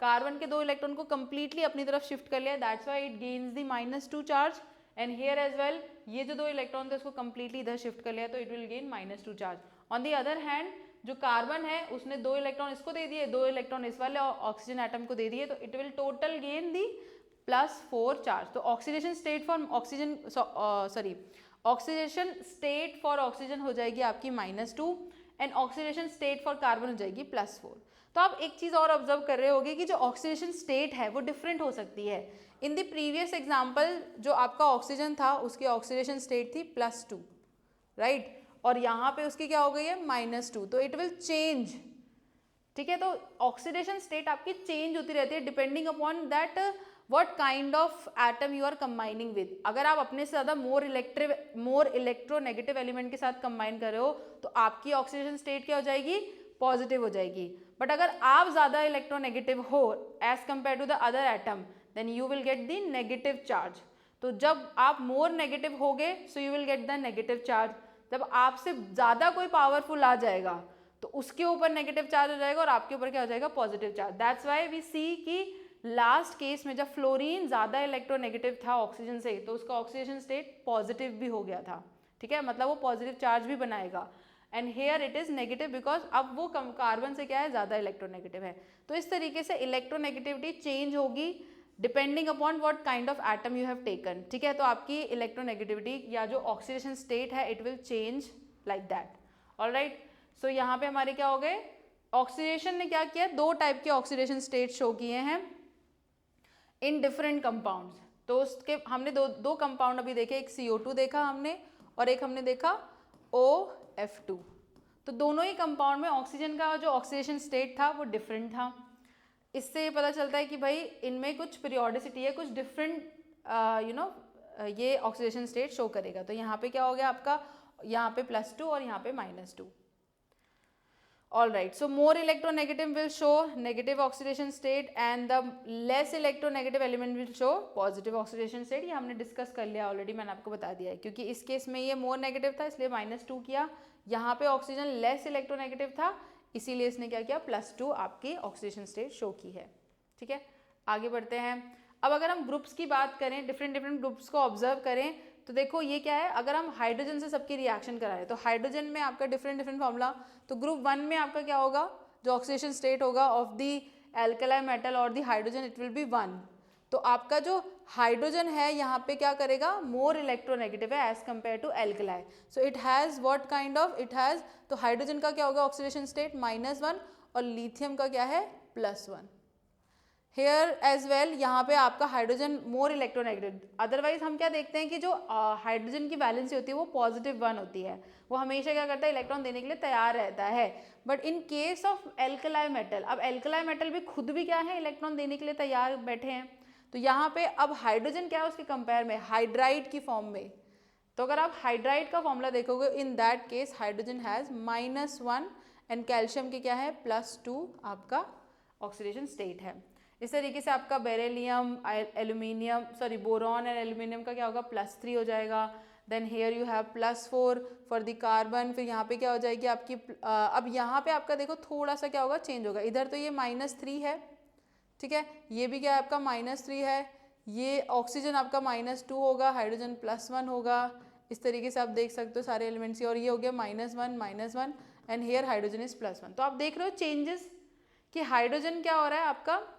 कार्बन के 2 इलेक्ट्रॉन को कंप्लीटली अपनी तरफ शिफ्ट कर लिया, that's why it gains the -2 charge, and here as well ये जो 2 इलेक्ट्रॉन थे उसको कंप्लीटली इधर शिफ्ट कर लिया, तो it will gain -2 charge. On the other hand जो कार्बन है उसने 2 इलेक्ट्रॉन इसको दे दिए, 2 इलेक्ट्रॉन इस वाले ऑक्सीजन एटम को दे दिए, तो it will total gain the +4 charge. तो oxidation state for oxygen, oxidation state for oxygen हो जाएगी आपकी -2 and oxidation state for carbon हो जाएगी +4। तो आप एक चीज़ और ऑब्जर्व कर रहे होगे कि जो ऑक्सीडेशन स्टेट है वो डिफरेंट हो सकती है। इन द प्रीवियस एग्जाम्पल जो आपका ऑक्सीजन था उसकी ऑक्सीडेशन स्टेट थी +2, राइट, और यहाँ पे उसकी क्या हो गई है, -2, तो इट विल चेंज, ठीक है। तो ऑक्सीडेशन स्टेट आपकी चेंज होती रहती है depending upon that what kind of atom you are combining with. अगर आप अपने से ज़्यादा मोर इलेक्ट्रोनेगेटिव एलिमेंट के साथ कंबाइन कर रहे हो तो आपकी ऑक्सीडेशन स्टेट क्या हो जाएगी, पॉजिटिव हो जाएगी। बट अगर आप ज़्यादा इलेक्ट्रोनेगेटिव हो as compare to the other atom, then you will get the negative charge. तो जब आप मोर नेगेटिव होगे so you will get the negative charge. जब आपसे ज़्यादा कोई पावरफुल आ जाएगा तो उसके ऊपर नेगेटिव चार्ज हो जाएगा और आपके ऊपर क्या हो जाएगा, positive charge. That's why we see कि लास्ट केस में जब फ्लोरीन ज़्यादा इलेक्ट्रोनेगेटिव था ऑक्सीजन से तो उसका ऑक्सीडेशन स्टेट पॉजिटिव भी हो गया था, ठीक है, मतलब वो पॉजिटिव चार्ज भी बनाएगा। And here it is negative because अब वो कार्बन से क्या है, ज़्यादा इलेक्ट्रोनेगेटिव है। तो इस तरीके से इलेक्ट्रोनेगेटिविटी चेंज होगी depending upon what kind of atom you have taken, ठीक है। तो आपकी इलेक्ट्रोनेगेटिविटी या जो ऑक्सीडेशन स्टेट है it will change like that, alright. So यहाँ पे हमारे क्या हो गए, ऑक्सीडेशन ने क्या किया, 2 टाइप के ऑक्सीडेशन स्टेट शो किए हैं इन डिफरेंट कंपाउंड्स। तो उसके हमने दो कंपाउंड अभी देखे, एक CO2 देखा हमने और एक हमने देखा OF2। तो दोनों ही कंपाउंड में ऑक्सीजन का जो ऑक्सीडेशन स्टेट था वो डिफरेंट था। इससे ये पता चलता है कि भाई इनमें कुछ पीरियोडिसिटी है, कुछ डिफरेंट ये ऑक्सीडेशन स्टेट शो करेगा। तो यहाँ पे क्या हो गया आपका, यहाँ पे +2 और यहाँ पे -2। All right, so more electronegative will show negative oxidation state and the less electronegative element will show positive oxidation state। ये हमने डिस्कस कर लिया ऑलरेडी, मैंने आपको बता दिया है, क्योंकि इस केस में ये मोर नेगेटिव था इसलिए -2 किया, यहाँ पे ऑक्सीजन लेस इलेक्ट्रोनेगेटिव था इसीलिए इसने क्या किया, +2 आपकी ऑक्सीडेशन स्टेट शो की है, ठीक है। आगे बढ़ते हैं। अब अगर हम ग्रुप्स की बात करें, डिफरेंट ग्रुप्स को ऑब्जर्व करें, तो देखो ये क्या है, अगर हम हाइड्रोजन से सबकी रिएक्शन कराएं तो हाइड्रोजन में आपका डिफरेंट फॉर्मूला, तो ग्रुप 1 में आपका क्या होगा, जो ऑक्सीडेशन स्टेट होगा ऑफ द एल्कलाई मेटल और the hydrogen it will be 1। तो आपका जो हाइड्रोजन है यहाँ पे क्या करेगा, मोर इलेक्ट्रोनेगेटिव है as compare to alkali, so it has what kind of, it has, तो हाइड्रोजन का क्या होगा ऑक्सीडेशन स्टेट -1 और लिथियम का क्या है +1। हेयर एज वेल यहाँ पे आपका हाइड्रोजन मोर इलेक्ट्रोनेगेटिव। अदरवाइज हम क्या देखते हैं कि जो हाइड्रोजन की वैलेंसी होती है वो +1 होती है, वो हमेशा क्या करता है, इलेक्ट्रॉन देने के लिए तैयार रहता है। But in case of alkali metal, अब एल्कलाई मेटल भी खुद भी क्या है, इलेक्ट्रॉन देने के लिए तैयार बैठे हैं। तो यहाँ पे अब हाइड्रोजन क्या है उसके कंपेयर में, हाइड्राइड की फॉर्म में। तो अगर आप हाइड्राइड का फॉर्मूला देखोगे, in that case hydrogen has -1 and calcium के क्या है +2 आपका ऑक्सीडेशन स्टेट है। इस तरीके से आपका beryllium, aluminium, boron and aluminium का क्या होगा, +3 हो जाएगा। Then here you have +4 for the carbon. फिर यहाँ पे क्या हो जाएगी आपकी, अब यहाँ पे आपका देखो थोड़ा सा क्या होगा, चेंज होगा। इधर तो ये -3 है, ठीक है, ये भी क्या है आपका -3 है, ये ऑक्सीजन आपका -2 होगा, हाइड्रोजन +1 होगा। इस तरीके से आप देख सकते हो सारे एलिमेंट्स, और ये हो गया -1 एंड हेयर हाइड्रोजन इज +1। तो आप देख रहे हो चेंजेस कि हाइड्रोजन क्या हो रहा है आपका,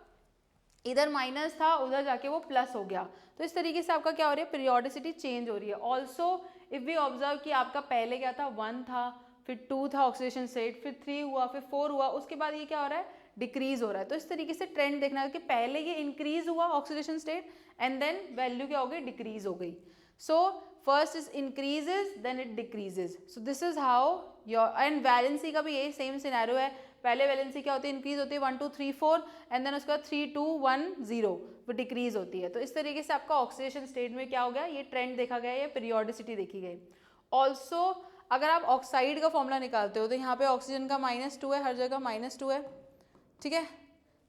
इधर माइनस था उधर जाके वो प्लस हो गया। तो इस तरीके से आपका क्या हो रही है, पीरियोडिसिटी चेंज हो रही है। ऑल्सो इफ वी ऑब्जर्व कि आपका पहले क्या था, 1 था, फिर 2 था ऑक्सीडेशन स्टेट, फिर 3 हुआ, फिर 4 हुआ, उसके बाद ये क्या हो रहा है, डिक्रीज हो रहा है। तो इस तरीके से ट्रेंड देखना है कि पहले ये इंक्रीज हुआ oxidation state and then value क्या हो गई, डिक्रीज हो गई। So first is increases then it decreases. So this is how your, and valency का भी यही सेम सिनेरियो है। पहले वैलेंसी क्या होती है, इंक्रीज होती है 1 2 3 4 एंड देन उसके बाद 3 2 1 0 वो डिक्रीज होती है। तो इस तरीके से आपका ऑक्सीडेशन स्टेट में क्या हो गया, ये ट्रेंड देखा गया, ये पीरियोडिसिटी देखी गई। ऑल्सो अगर आप ऑक्साइड का फॉर्मूला निकालते हो तो यहाँ पे ऑक्सीजन का -2 है, हर जगह -2 है, ठीक है।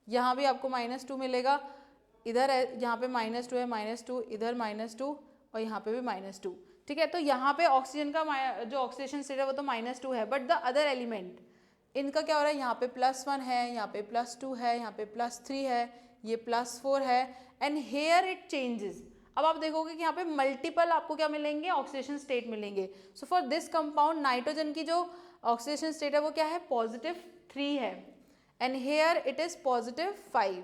यहाँ भी आपको -2 मिलेगा, इधर है, यहाँ पे -2 है, -2, इधर -2 और यहाँ पे भी -2, ठीक है। तो यहाँ पे ऑक्सीजन का जो ऑक्सीडेशन स्टेट है वो तो -2 है, बट द अदर एलिमेंट इनका क्या हो रहा है, यहाँ पे +1 है, यहाँ पे +2 है, यहाँ पे +3 है, ये +4 है, एंड हेयर इट चेंजेस। अब आप देखोगे कि यहाँ पे मल्टीपल आपको क्या मिलेंगे, ऑक्सीडेशन स्टेट मिलेंगे। So for this compound nitrogen की जो ऑक्सीडेशन स्टेट है वो क्या है, +3 है, एंड हेयर इट इज +5।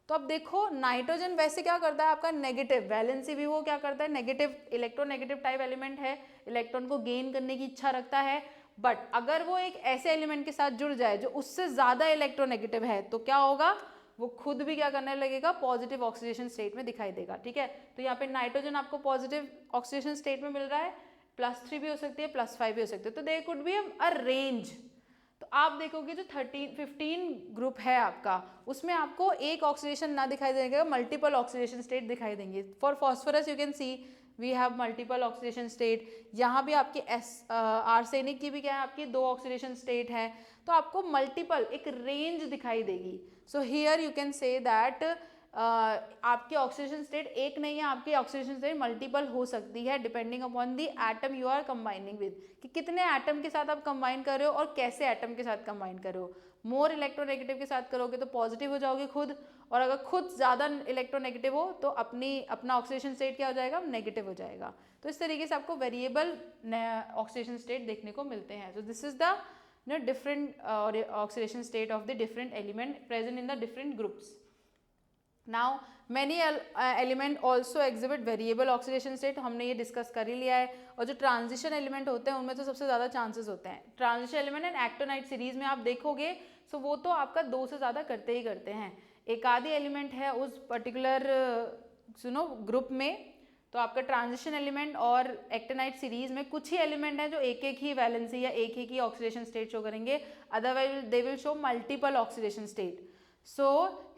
तो अब देखो नाइट्रोजन वैसे क्या करता है, आपका नेगेटिव वैलेंसी भी वो क्या करता है, नेगेटिव, इलेक्ट्रोनेगेटिव टाइप एलिमेंट है, इलेक्ट्रॉन को गेन करने की इच्छा रखता है। बट अगर वो एक ऐसे एलिमेंट के साथ जुड़ जाए जो उससे ज्यादा इलेक्ट्रोनेगेटिव है तो क्या होगा, वो खुद भी क्या करने लगेगा, पॉजिटिव ऑक्सीडेशन स्टेट में दिखाई देगा, ठीक है। तो यहाँ पे नाइट्रोजन आपको पॉजिटिव ऑक्सीडेशन स्टेट में मिल रहा है, +3 भी हो सकती है, +5 भी हो सकती है। तो there could be a range. तो आप देखोगे जो 15 ग्रुप है आपका, उसमें आपको एक ऑक्सीडेशन ना दिखाई देगा, मल्टीपल ऑक्सीडेशन स्टेट दिखाई देंगे। For phosphorus you can see we have multiple oxidation state. यहाँ भी आपकी आर्सेनिक की भी क्या है, आपकी 2 ऑक्सीडेशन स्टेट है। तो आपको मल्टीपल एक रेंज दिखाई देगी। So here you can say that आपकी ऑक्सीडेशन स्टेट एक नहीं है, आपकी ऑक्सीडेशन स्टेट मल्टीपल हो सकती है depending upon the atom you are combining with, कि कितने एटम के साथ आप कंबाइन कर रहे हो और कैसे एटम के साथ कंबाइन कर रहे हो। मोर इलेक्ट्रोनेगेटिव के साथ करोगे तो पॉजिटिव हो जाओगे खुद, और अगर खुद ज़्यादा इलेक्ट्रोनेगेटिव हो तो अपना ऑक्सीडेशन स्टेट क्या हो जाएगा, नेगेटिव हो जाएगा। तो इस तरीके से आपको वेरिएबल ऑक्सीडेशन स्टेट देखने को मिलते हैं। So this is the different oxidation state of the different element present in the different groups. Now many element also exhibit variable oxidation state, हमने ये डिस्कस कर ही लिया है। और जो ट्रांजिशन एलिमेंट होते हैं उनमें तो सबसे ज़्यादा चांसेस होते हैं। ट्रांजिशन एलिमेंट एंड एक्टोनाइट सीरीज में आप देखोगे सो वो तो आपका 2 से ज़्यादा करते ही करते हैं। एक आधी एलिमेंट है उस पर्टिकुलर ग्रुप में, तो आपका ट्रांजिशन एलिमेंट और एक्टिनाइट सीरीज में कुछ ही एलिमेंट है जो एक एक ही वैलेंसी या एक ही ऑक्सीडेशन स्टेट शो करेंगे, otherwise they will show multiple oxidation state. So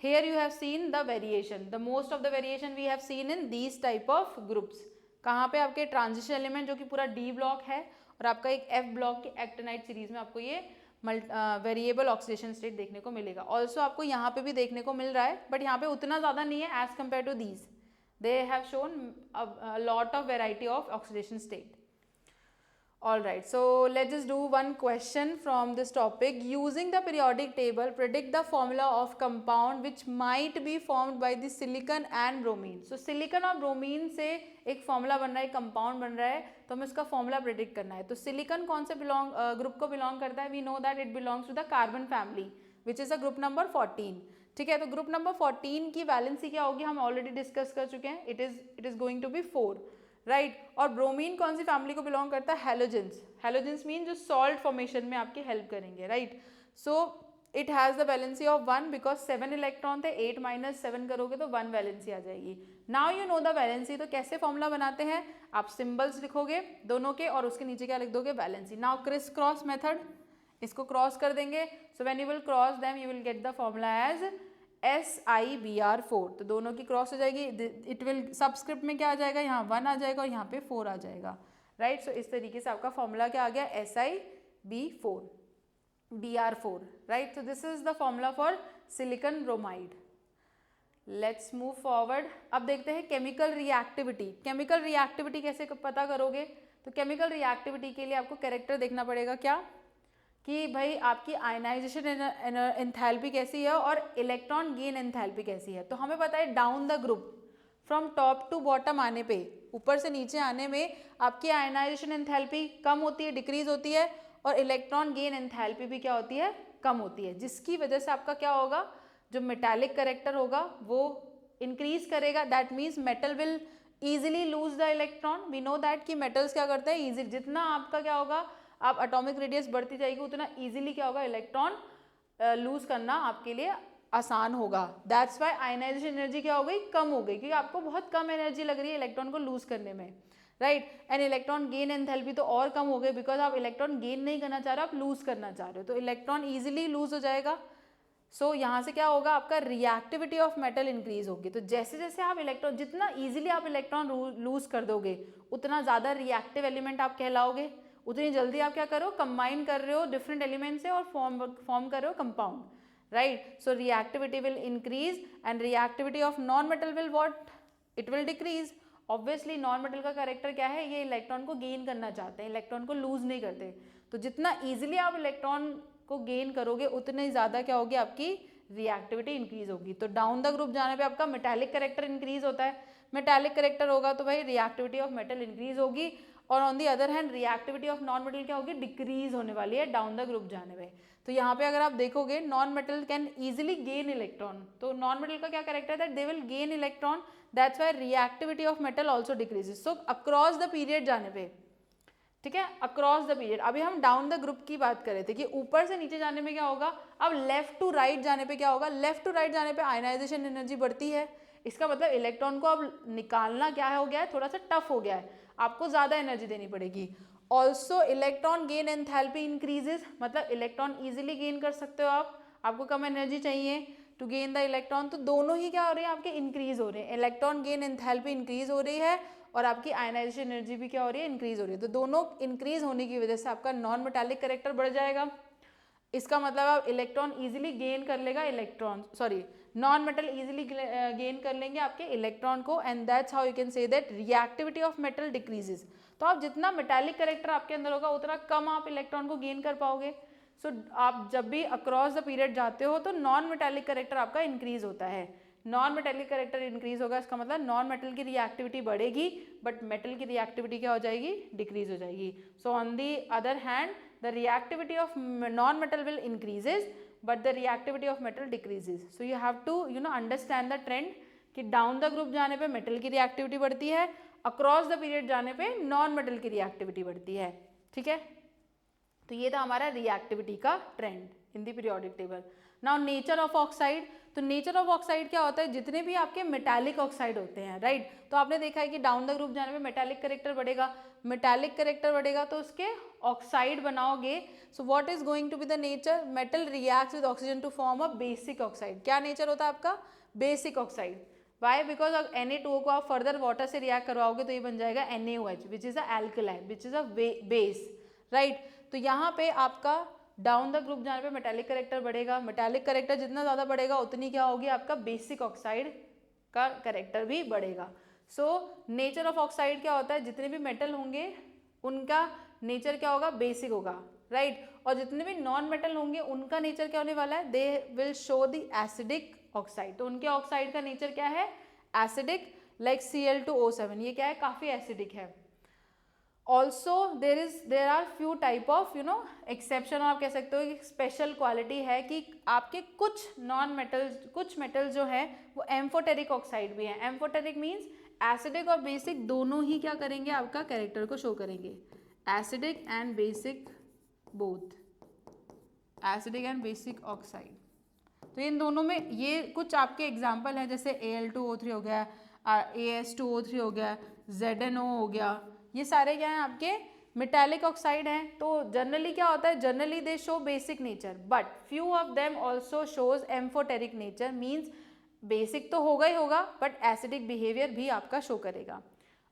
here you have seen the variation. The most of the variation we have seen in these type of groups. कहाँ पे आपके transition element जो कि पूरा D block है और आपका एक F ब्लॉक की एक्टिनाइट सीरीज में आपको ये वेरिएबल ऑक्सीडेशन स्टेट देखने को मिलेगा. ऑल्सो आपको यहाँ पे भी देखने को मिल रहा है, बट यहाँ पे उतना ज़्यादा नहीं है as compare to these. They have shown a lot of variety of oxidation state. All right, so let's just do one question from this topic. Using the periodic table, predict the formula of compound which might be formed by the silicon and bromine. So silicon और bromine से एक formula बन रहा है, compound बन रहा है, तो हमें उसका formula predict करना है. तो silicon कौन से group को belong करता है? We know that it belongs to the carbon family, which is a group number 14. ठीक है, तो ग्रुप नंबर 14 की वैलेंसी क्या होगी हम ऑलरेडी डिस्कस कर चुके हैं. It is going to be 4, right. और ब्रोमीन कौन सी फैमिली को बिलोंग करता है? हेलोजेंस. हेलोजेंस मीन जो सॉल्ट फॉर्मेशन में आपकी हेल्प करेंगे, right. So it has the valency of 1 because 7 electron थे, 8 - 7 करोगे तो 1 वैलेंसी आ जाएगी. Now you know the valency. तो कैसे फॉर्मूला बनाते हैं? आप सिम्बल्स लिखोगे दोनों के और उसके नीचे क्या लिख दोगे? Valency. Now criss cross method, इसको क्रॉस कर देंगे. So when you will cross them you will get the formula as SiBr4. तो दोनों की क्रॉस हो जाएगी. इट विल सबस्क्रिप्ट में क्या आ जाएगा? यहाँ 1 आ जाएगा और यहाँ पे 4 आ जाएगा, राइट. सो इस तरीके से आपका फॉर्मूला क्या आ गया? SiB4 Br4, right. So this is the formula for silicon bromide. Let's move forward. अब देखते हैं केमिकल रिएक्टिविटी. केमिकल रिएक्टिविटी कैसे पता करोगे? तो केमिकल रिएक्टिविटी के लिए आपको कैरेक्टर देखना पड़ेगा. क्या कि भाई आपकी आयनाइजेशन एंथैल्पी कैसी है और इलेक्ट्रॉन गेन एंथैल्पी कैसी है. तो हमें पता है down the group from top to bottom आने पे, ऊपर से नीचे आने में आपकी आयनाइजेशन एंथैल्पी कम होती है, डिक्रीज होती है, और इलेक्ट्रॉन गेन एंथैल्पी भी क्या होती है? कम होती है, जिसकी वजह से आपका क्या होगा? जो मेटालिक करेक्टर होगा वो इंक्रीज करेगा. That means metal will easily lose the electron. We know that कि मेटल्स क्या करते हैं? ईजी, जितना आपका क्या होगा आप एटॉमिक रेडियस बढ़ती जाएगी उतना ईजिली क्या होगा, इलेक्ट्रॉन लूज करना आपके लिए आसान होगा। दैट्स वाई आयनाइजेशन एनर्जी क्या हो गई, कम हो गई, क्योंकि आपको बहुत कम एनर्जी लग रही है इलेक्ट्रॉन को लूज करने में, right. And electron gain enthalpy तो और कम हो गई, बिकॉज आप इलेक्ट्रॉन गेन नहीं करना चाह रहे हो, आप लूज करना चाह रहे हो, तो इलेक्ट्रॉन ईजिली लूज हो जाएगा। सो यहाँ से क्या होगा, आपका रिएक्टिविटी ऑफ मेटल इंक्रीज होगी। तो जैसे जैसे आप इलेक्ट्रॉन, जितना ईजिली आप इलेक्ट्रॉन लूज कर दोगे उतना ज़्यादा रिएक्टिव एलिमेंट आप कहलाओगे, उतनी जल्दी आप क्या करो, कंबाइन कर रहे हो डिफरेंट एलिमेंट से और फॉर्म कर रहे हो compound, right. So reactivity will increase and reactivity of non metal will what, it will decrease. Obviously non metal का कैरेक्टर क्या है, ये इलेक्ट्रॉन को गेन करना चाहते हैं, इलेक्ट्रॉन को लूज नहीं करते। तो जितना ईजिली आप इलेक्ट्रॉन को गेन करोगे उतने ज़्यादा क्या होगी, आपकी रिएक्टिविटी इंक्रीज होगी। तो डाउन द ग्रुप जाने पे आपका मेटालिक कैरेक्टर इंक्रीज होता है, मेटालिक कैरेक्टर होगा तो भाई रिएक्टिविटी ऑफ मेटल इंक्रीज होगी, और on the other hand reactivity of non metal क्या होगी, डिक्रीज होने वाली है डाउन द ग्रुप जाने में। तो यहाँ पे अगर आप देखोगे non metal can easily gain electron, तो नॉन मेटल का क्या कैरेक्टर है, that they will gain electron, that's why reactivity of metal also decreases. So across the period जाने पे, ठीक है, अक्रॉस द पीरियड। अभी हम डाउन द ग्रुप की बात कर रहे थे कि ऊपर से नीचे जाने में क्या होगा, अब लेफ्ट टू राइट जाने पे क्या होगा, लेफ्ट टू राइट जाने पे आयनाइजेशन एनर्जी बढ़ती है। इसका मतलब इलेक्ट्रॉन को अब निकालना क्या हो गया है, थोड़ा सा टफ हो गया है, आपको ज़्यादा एनर्जी देनी पड़ेगी। Also electron gain enthalpy increases, मतलब इलेक्ट्रॉन ईजिली गेन कर सकते हो आप, आपको कम एनर्जी चाहिए टू गेन द इलेक्ट्रॉन, तो दोनों ही क्या हो रहे हैं, आपके इंक्रीज हो रहे हैं। इलेक्ट्रॉन गेन एंथैल्पी इंक्रीज हो रही है और आपकी आयनाइजेशन एनर्जी भी क्या हो रही है, इंक्रीज हो रही है। तो दोनों इंक्रीज होने की वजह से आपका नॉन मेटालिक कैरेक्टर बढ़ जाएगा। इसका मतलब आप इलेक्ट्रॉन इजीली गेन कर लेगा, नॉन मेटल इजीली गेन कर लेंगे आपके इलेक्ट्रॉन को, and that's how you can say that reactivity of metal decreases. तो आप जितना मेटालिक कैरेक्टर आपके अंदर होगा उतना कम आप इलेक्ट्रॉन को गेन कर पाओगे। सो आप जब भी अक्रॉस द पीरियड जाते हो तो नॉन मेटालिक कैरेक्टर आपका इंक्रीज होता है, नॉन मेटेलिक कैरेक्टर इंक्रीज होगा, इसका मतलब नॉन मेटल की रिएक्टिविटी बढ़ेगी बट मेटल की रिएक्टिविटी क्या हो जाएगी, डिक्रीज हो जाएगी। So on the other hand the reactivity of non metal will increases but the reactivity of metal decreases. So you have to understand the trend कि down the group जाने पे metal की reactivity बढ़ती है, across the period जाने पे non metal की reactivity बढ़ती है, ठीक है। तो ये था हमारा रिएक्टिविटी का trend in the periodic table. Now nature of oxide, तो नेचर ऑफ ऑक्साइड क्या होता है, जितने भी आपके मेटालिक ऑक्साइड होते हैं, राइट। तो आपने देखा है कि डाउन द ग्रुप जाने में मेटालिक कैरेक्टर बढ़ेगा, मेटालिक कैरेक्टर बढ़ेगा तो उसके ऑक्साइड बनाओगे। So what is going to be the nature, metal reacts with oxygen to form a basic oxide. क्या नेचर होता है आपका, बेसिक ऑक्साइड। वाई, बिकॉज अब Na2O को आप फर्दर वाटर से रिएक्ट करवाओगे तो ये बन जाएगा NaOH which is a alkaline which is a base, right. तो यहाँ पे आपका डाउन द ग्रुप जाने पे मेटालिक कैरेक्टर बढ़ेगा, मेटालिक कैरेक्टर जितना ज़्यादा बढ़ेगा उतनी क्या होगी, आपका बेसिक ऑक्साइड का कैरेक्टर भी बढ़ेगा। सो नेचर ऑफ ऑक्साइड क्या होता है, जितने भी मेटल होंगे उनका नेचर क्या होगा, बेसिक होगा, राइट। और जितने भी नॉन मेटल होंगे उनका नेचर क्या होने वाला है, they will show the acidic oxide. तो उनके ऑक्साइड का नेचर क्या है, एसिडिक, लाइक Cl2O7, ये क्या है, काफ़ी एसिडिक है। Also there are few type of exception, आप कह सकते हो एक स्पेशल क्वालिटी है कि आपके कुछ मेटल जो है वो एम्फोटेरिक ऑक्साइड भी है। एम्फोटेरिक मीन्स एसिडिक और बेसिक दोनों ही क्या करेंगे, आपका कैरेक्टर को शो करेंगे, acidic and basic both, acidic and basic oxide. तो इन दोनों में ये कुछ आपके एग्जाम्पल हैं, जैसे Al2O3 हो गया, As2O3 हो गया, ZnO हो गया, ये सारे क्या हैं, आपके मेटालिक ऑक्साइड हैं। तो जनरली क्या होता है, generally they show basic nature but few of them also shows amphoteric nature, means basic तो होगा ही होगा बट एसिडिक बिहेवियर भी आपका शो करेगा।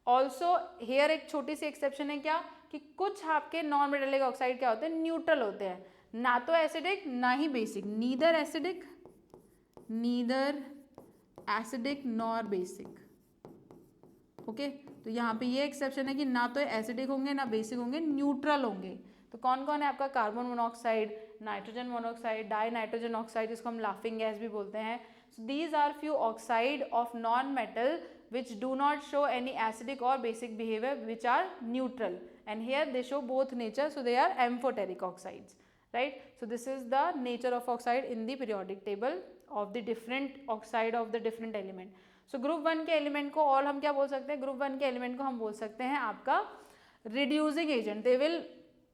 ऑल्सो हेयर एक छोटी सी एक्सेप्शन है क्या, कि कुछ आपके नॉन मेटालिक ऑक्साइड क्या होते हैं, न्यूट्रल होते हैं, ना तो एसिडिक ना ही basic, neither acidic nor basic, okay. तो यहाँ पे ये एक्सेप्शन है कि ना तो एसिडिक होंगे ना बेसिक होंगे, न्यूट्रल होंगे। तो कौन कौन है आपका, carbon monoxide, nitrogen monoxide, dinitrogen oxide, जिसको हम लाफिंग गैस भी बोलते हैं। So these are few oxide of non metal which do not show any acidic or basic behavior, which are neutral, and here they show both nature, so they are amphoteric oxides, right. So this is the nature of oxide in the periodic table of the different oxide of the different element. So group 1 के element को और हम क्या बोल सकते हैं, group 1 के element को हम बोल सकते हैं आपका reducing agent, they will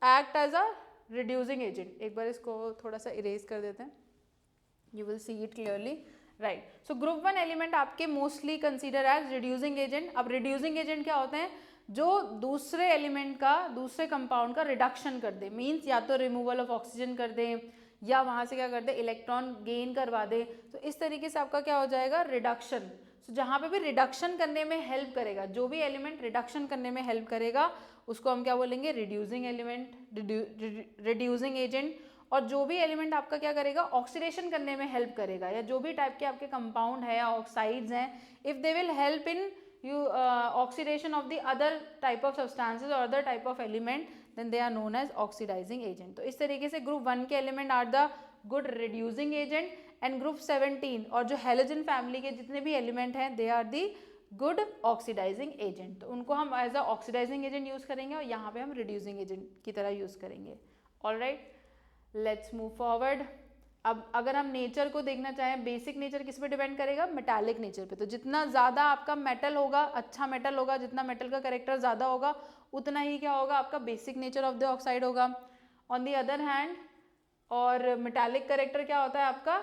act as a reducing agent. एक बार इसको थोड़ा सा इरेज कर देते हैं, you will see it clearly. Right, so group 1 element आपके mostly consider as reducing agent. अब रिड्यूसिंग एजेंट क्या होते हैं? जो दूसरे एलिमेंट का, दूसरे कंपाउंड का रिडक्शन कर दे. मीन्स या तो रिमूवल ऑफ ऑक्सीजन कर दे, या वहाँ से क्या कर दे, इलेक्ट्रॉन गेन करवा दे. तो इस तरीके से आपका क्या हो जाएगा, रिडक्शन. सो जहाँ पे भी रिडक्शन करने में हेल्प करेगा, जो भी एलिमेंट रिडक्शन करने में हेल्प करेगा, उसको हम क्या बोलेंगे, रिड्यूसिंग एलिमेंट, रिड्यूसिंग एजेंट. और जो भी एलिमेंट आपका क्या करेगा, ऑक्सीडेशन करने में हेल्प करेगा, या जो भी टाइप के आपके कंपाउंड है या ऑक्साइड्स हैं, if they will help in oxidation of the other type of substances और other type of element, then they are known as oxidising agent. तो इस तरीके से ग्रुप 1 के element are the good reducing agent. And group 17 और जो halogen family के जितने भी एलिमेंट हैं, they are the good oxidising agent. तो उनको हम as a oxidising agent use करेंगे, और यहाँ पे हम रिड्यूसिंग एजेंट की तरह यूज करेंगे. Alright, let's move forward. अब अगर हम नेचर को देखना चाहें, बेसिक नेचर किस पे डिपेंड करेगा, मेटालिक नेचर पे. तो जितना ज़्यादा आपका मेटल होगा, अच्छा मेटल होगा, जितना मेटल का करेक्टर ज़्यादा होगा, उतना ही क्या होगा, आपका basic nature of the oxide होगा. ऑन द अदर हैंड, और मेटालिक करेक्टर क्या होता है आपका,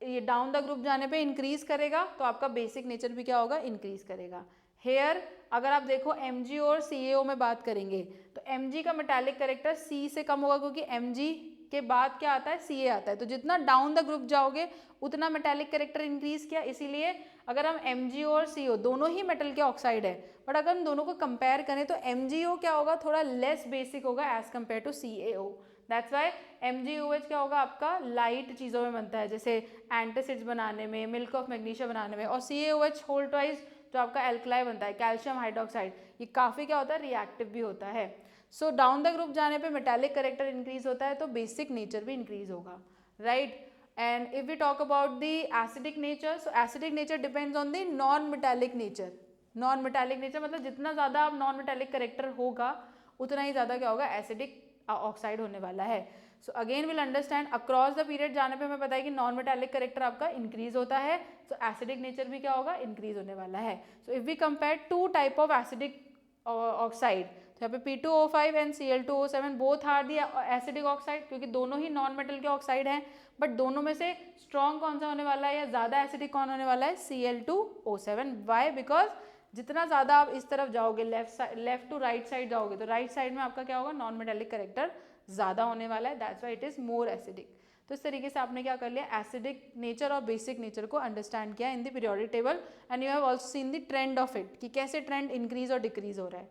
ये डाउन द ग्रुप जाने पे इंक्रीज करेगा, तो आपका बेसिक नेचर भी क्या होगा, इंक्रीज करेगा. हेयर अगर आप देखो Mg और CaO में बात करेंगे, तो Mg का मेटालिक करेक्टर C से कम होगा, क्योंकि Mg के बाद क्या आता है, Ca आता है. तो जितना डाउन द ग्रुप जाओगे, उतना मेटालिक करेक्टर इंक्रीज किया. इसीलिए अगर हम Mg और CO दोनों ही मेटल के ऑक्साइड है, बट अगर हम दोनों को कंपेयर करें तो MgO क्या होगा, थोड़ा लेस बेसिक होगा as compare to CaO. That's why MgOH क्या होगा, आपका लाइट चीज़ों में बनता है, जैसे एंटासिड्स बनाने में, मिल्क ऑफ मैग्नीशिया बनाने में. और CaOH होल ट्वाइस जो आपका एल्कलाई बनता है, कैल्शियम हाइड्रोक्साइड, ये काफ़ी क्या होता है, रिएक्टिव भी होता है. सो डाउन द ग्रुप जाने पे मेटालिक करेक्टर इंक्रीज होता है, तो बेसिक नेचर भी इंक्रीज होगा. Right, and if we talk about the acidic nature, so acidic nature depends on the non metallic nature. Non metallic nature मतलब जितना ज़्यादा आप नॉन मेटालिक करेक्टर होगा, उतना ही ज़्यादा क्या होगा, एसिडिक ऑक्साइड होने वाला है. So again will understand, across the period जाने पे हमें पता है कि नॉन मेटालिक करेक्टर आपका इंक्रीज होता है, सो एसिडिक नेचर भी क्या होगा, इंक्रीज होने वाला है. So if we compare to type of acidic oxide, तो यहाँ पे P2O5 and Cl2O7 both are the acidic oxide, क्योंकि दोनों ही नॉन मेटल के ऑक्साइड हैं. बट दोनों में से स्ट्रॉन्ग कौन सा होने वाला है, या ज़्यादा एसिडिक कौन होने वाला है, Cl2O7. वाई, बिकॉज जितना ज़्यादा आप इस तरफ जाओगे, लेफ्ट टू राइट साइड जाओगे, तो राइट साइड में आपका क्या होगा, नॉन मेटालिक करेक्टर ज़्यादा होने वाला है. That's why it is more acidic. तो इस तरीके से आपने क्या कर लिया, एसिडिक नेचर और बेसिक नेचर को अंडरस्टैंड किया in the periodic table. And you have also seen the trend of it, कि कैसे ट्रेंड इंक्रीज और डिक्रीज हो रहा है.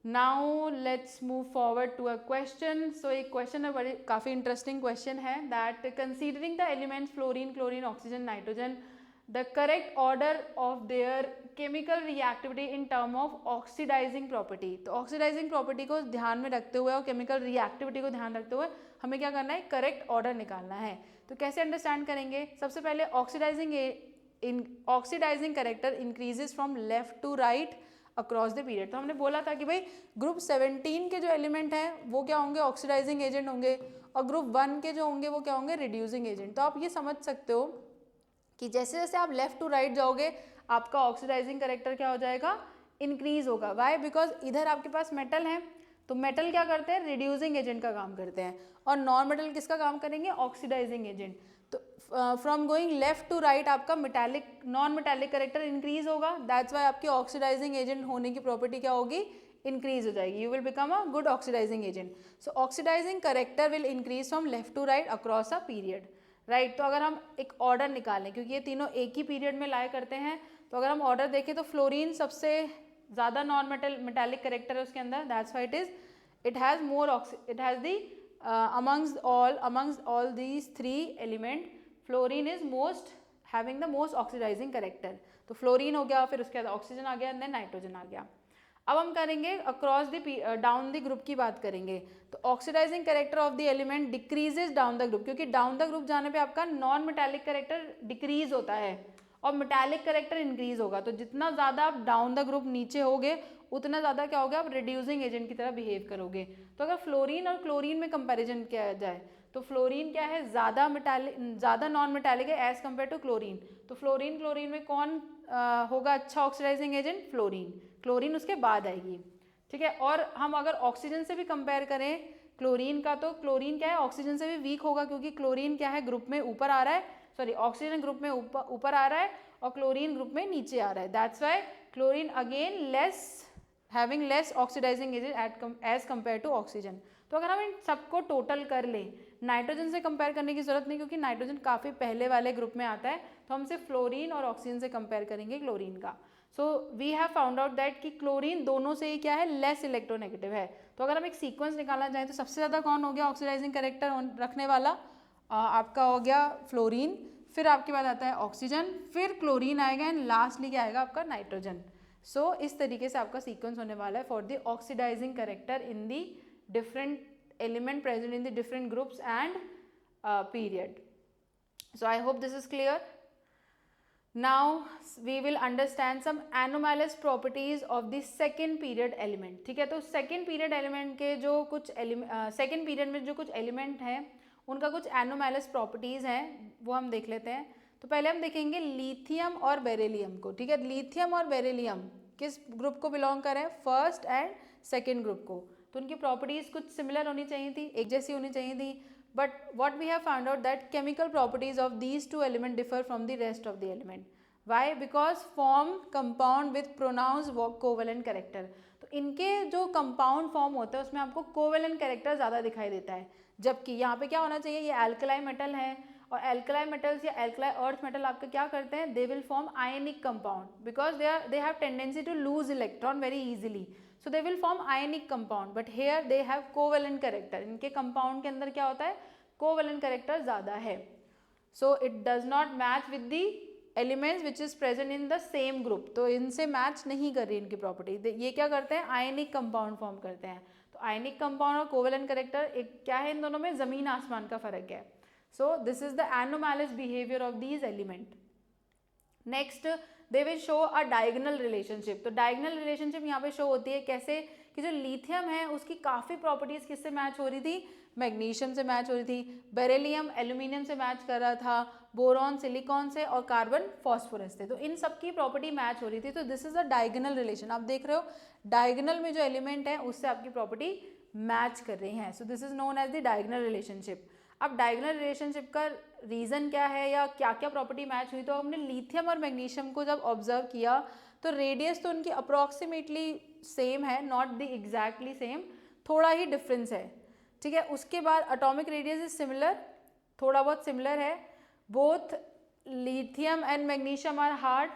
Now let's move forward to a question. So एक क्वेश्चन है, बड़ी काफ़ी इंटरेस्टिंग क्वेश्चन है, that considering the elements fluorine, chlorine, oxygen, nitrogen, the correct order of their chemical reactivity in term of oxidizing property. तो oxidising property को ध्यान में रखते हुए और केमिकल रिएक्टिविटी को ध्यान रखते हुए हमें क्या करना है, करेक्ट ऑर्डर निकालना है. तो कैसे अंडरस्टैंड करेंगे, सबसे पहले oxidising character increases from left to right across the period. तो हमने बोला था कि भाई ग्रुप 17 के जो एलिमेंट हैं वो क्या होंगे, ऑक्सीडाइजिंग एजेंट होंगे, और ग्रुप 1 के जो होंगे वो क्या होंगे, रिड्यूसिंग एजेंट. तो आप ये समझ सकते हो कि जैसे जैसे आप लेफ्ट टू राइट जाओगे, आपका ऑक्सीडाइजिंग करेक्टर क्या हो जाएगा, इंक्रीज होगा. वाई, बिकॉज इधर आपके पास मेटल है, तो मेटल क्या करते हैं, रिड्यूसिंग एजेंट का काम करते हैं, और नॉन मेटल किसका काम करेंगे, ऑक्सीडाइजिंग एजेंट. तो from going left to right आपका metallic, non metallic character increase होगा. दैट्स वाई आपकी ऑक्सीडाइजिंग एजेंट होने की प्रॉपर्टी क्या होगी, इंक्रीज हो जाएगी. You will become a good oxidising agent. So oxidising character will increase from left to right across a period. Right, तो अगर हम एक ऑर्डर निकालें, क्योंकि ये तीनों एक ही पीरियड में लाया करते हैं, तो अगर हम ऑर्डर देखें तो फ्लोरीन सबसे ज़्यादा नॉन मेटालिक करेक्टर है उसके अंदर. That's why it has the amongst all these three element, fluorine is most having the most oxidizing character. तो फ्लोरीन हो गया, फिर उसके बाद ऑक्सीजन आ गया, देन नाइट्रोजन आ गया. अब हम करेंगे across the down the group की बात करेंगे. तो oxidising character of the element decreases down the group, क्योंकि डाउन द ग्रुप जाने पे आपका नॉन मेटालिक करेक्टर डिक्रीज होता है और मेटालिक करेक्टर इंक्रीज होगा. तो जितना ज़्यादा आप डाउन द ग्रुप नीचे होगे, उतना ज़्यादा क्या होगा, आप रिड्यूसिंग एजेंट की तरह बिहेव करोगे. तो अगर फ्लोरीन और क्लोरीन में कंपैरिजन किया जाए, तो फ्लोरीन क्या है, ज़्यादा नॉन मेटालिक है एज कम्पेयर टू क्लोरीन. तो फ्लोरीन क्लोरीन में कौन होगा अच्छा ऑक्सीडाइजिंग एजेंट, फ्लोरीन. क्लोरीन उसके बाद आएगी. ठीक है। और हम अगर ऑक्सीजन से भी कंपेयर करें क्लोरीन का, तो क्लोरीन क्या है, ऑक्सीजन से भी वीक होगा, क्योंकि क्लोरीन क्या है, ग्रुप में ऊपर आ रहा है, सॉरी ऑक्सीजन ग्रुप में ऊपर आ रहा है और क्लोरीन ग्रुप में नीचे आ रहा है। That's why chlorine again less having less oxidising agent as compare to oxygen. तो अगर हम इन सबको टोटल कर लें, नाइट्रोजन से कंपेयर करने की जरूरत नहीं, क्योंकि नाइट्रोजन काफ़ी पहले वाले ग्रुप में आता है, तो हम सिर्फ फ्लोरीन और ऑक्सीजन से कंपेयर करेंगे क्लोरीन का। So we have found out that कि क्लोरीन दोनों से ही क्या है, लेस इलेक्ट्रोनेगेटिव है। तो अगर हम एक सीक्वेंस निकालना चाहें तो सबसे ज़्यादा कौन हो गया ऑक्सीडाइजिंग कैरेक्टर रखने वाला, आपका हो गया फ्लोरीन, फिर आपके बाद आता है ऑक्सीजन, फिर क्लोरीन आएगा एंड लास्टली क्या आएगा आपका नाइट्रोजन। सो इस तरीके से आपका सीक्वेंस होने वाला है for the oxidising character in the different element present in the different groups and period. So I hope this is clear. Now we will understand some anomalous properties of the second period element. ठीक है, तो second period element के जो कुछ second period में जो कुछ element हैं उनका कुछ anomalous properties हैं, वो हम देख लेते हैं। तो पहले हम देखेंगे लिथियम और बेरिलियम को। ठीक है, लिथियम और बेरिलियम किस ग्रुप को बिलोंग करें, फर्स्ट एंड सेकेंड ग्रुप को। तो उनकी प्रॉपर्टीज कुछ सिमिलर होनी चाहिए थी, एक जैसी होनी चाहिए थी, but what we have found out that chemical properties of these two element differ from the rest of the element. Why? Because form compound with pronounce covalent character. तो इनके जो कंपाउंड फॉर्म होता है उसमें आपको कोवेलेंट कैरेक्टर ज़्यादा दिखाई देता है, जबकि यहाँ पे क्या होना चाहिए, ये एल्कलाई मेटल है और एल्कलाई मेटल्स या एल्कलाई अर्थ मेटल आपके क्या करते हैं, they will form ionic compound because they have tendency to lose electron very easily, so they will form ionic compound, but here they have covalent character. इनके compound के अंदर क्या होता है, covalent character ज़्यादा है, so it does not match with the elements which is present in the same group. तो इनसे match नहीं कर रही इनकी property। ये क्या करते हैं, ionic compound form करते हैं। तो ionic compound और covalent character एक क्या है, इन दोनों में ज़मीन आसमान का फ़र्क है। so this is the anomalous behavior of these element. Next they will show a diagonal relationship. तो डायगोनल रिलेशनशिप यहाँ पे शो होती है कैसे, कि जो लिथियम है उसकी काफ़ी प्रॉपर्टीज़ किससे मैच हो रही थी, मैग्नीशियम से मैच हो रही थी, बेरिलियम एल्यूमिनियम से मैच कर रहा था, बोरॉन सिलिकॉन से और कार्बन फॉस्फोरस से। तो इन सब की प्रॉपर्टी मैच हो रही थी, तो this is a diagonal relation. आप देख रहे हो डायगोनल में जो एलिमेंट है उससे आपकी प्रॉपर्टी मैच कर रही हैं, so this is known as the diagonal relationship. अब डायगोनल रिलेशनशिप का रीज़न क्या है या क्या क्या प्रॉपर्टी मैच हुई, तो हमने लिथियम और मैग्नीशियम को जब ऑब्जर्व किया तो रेडियस तो उनकी अप्रॉक्सीमेटली सेम है, नॉट द एग्जैक्टली सेम, थोड़ा ही डिफरेंस है। ठीक है, उसके बाद एटॉमिक रेडियस इज सिमिलर, थोड़ा बहुत सिमिलर है। Both lithium and magnesium are hard,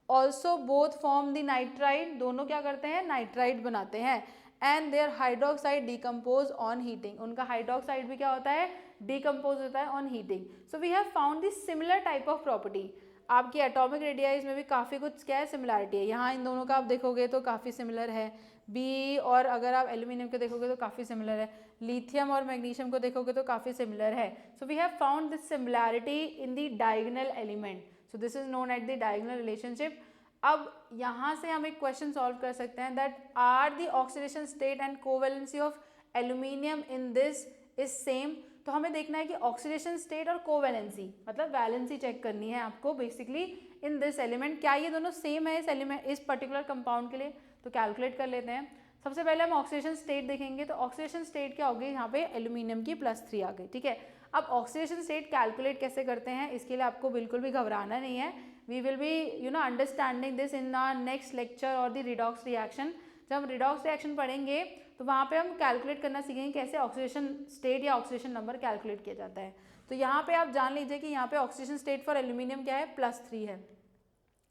also both form the nitride, दोनों क्या करते हैं, नाइट्राइड बनाते हैं। And their hydroxide decompose on heating, उनका हाइड्रोक्साइड भी क्या होता है, डिकम्पोज होता है on heating. So we have found this similar type of property. आपकी एटॉमिक रेडियाइज में भी काफ़ी कुछ क्या है, सिमिलैरिटी है। यहाँ इन दोनों का आप देखोगे तो काफ़ी सिमिलर है, बी और अगर आप एल्यूमिनियम को देखोगे तो काफ़ी सिमिलर है, लिथियम और मैग्नीशियम को देखोगे तो काफ़ी सिमिलर है। So we have found this similarity in the diagonal element, so this is known at the diagonal relationship. अब यहाँ से हम एक क्वेश्चन सॉल्व कर सकते हैं that are the oxidation state and covalency of aluminium in this is same. तो हमें देखना है कि ऑक्सीडेशन स्टेट और कोवेलेंसी मतलब वैलेंसी चेक करनी है आपको बेसिकली इन दिस एलिमेंट, क्या ये दोनों सेम है इस एलिमेंट इस पर्टिकुलर कंपाउंड के लिए। तो कैलकुलेट कर लेते हैं। सबसे पहले हम ऑक्सीडेशन स्टेट देखेंगे, तो ऑक्सीडेशन स्टेट क्या होगी, यहाँ पे एल्यूमिनियम की +3 आ गई। ठीक है, अब ऑक्सीडेशन स्टेट कैलकुलेट कैसे करते हैं, इसके लिए आपको बिल्कुल भी घबराना नहीं है। We will be understanding this in our next lecture और द रिडॉक्स रिएक्शन। जब हम रिडॉक्स रिएक्शन पढ़ेंगे तो वहाँ पे हम कैलकुलेट करना सीखेंगे कैसे ऑक्सीडेशन स्टेट या ऑक्सीडेशन नंबर कैलकुलेट किया जाता है। तो यहाँ पे आप जान लीजिए कि यहाँ पे ऑक्सीडेशन स्टेट फॉर एल्यूमिनियम क्या है, +3 है।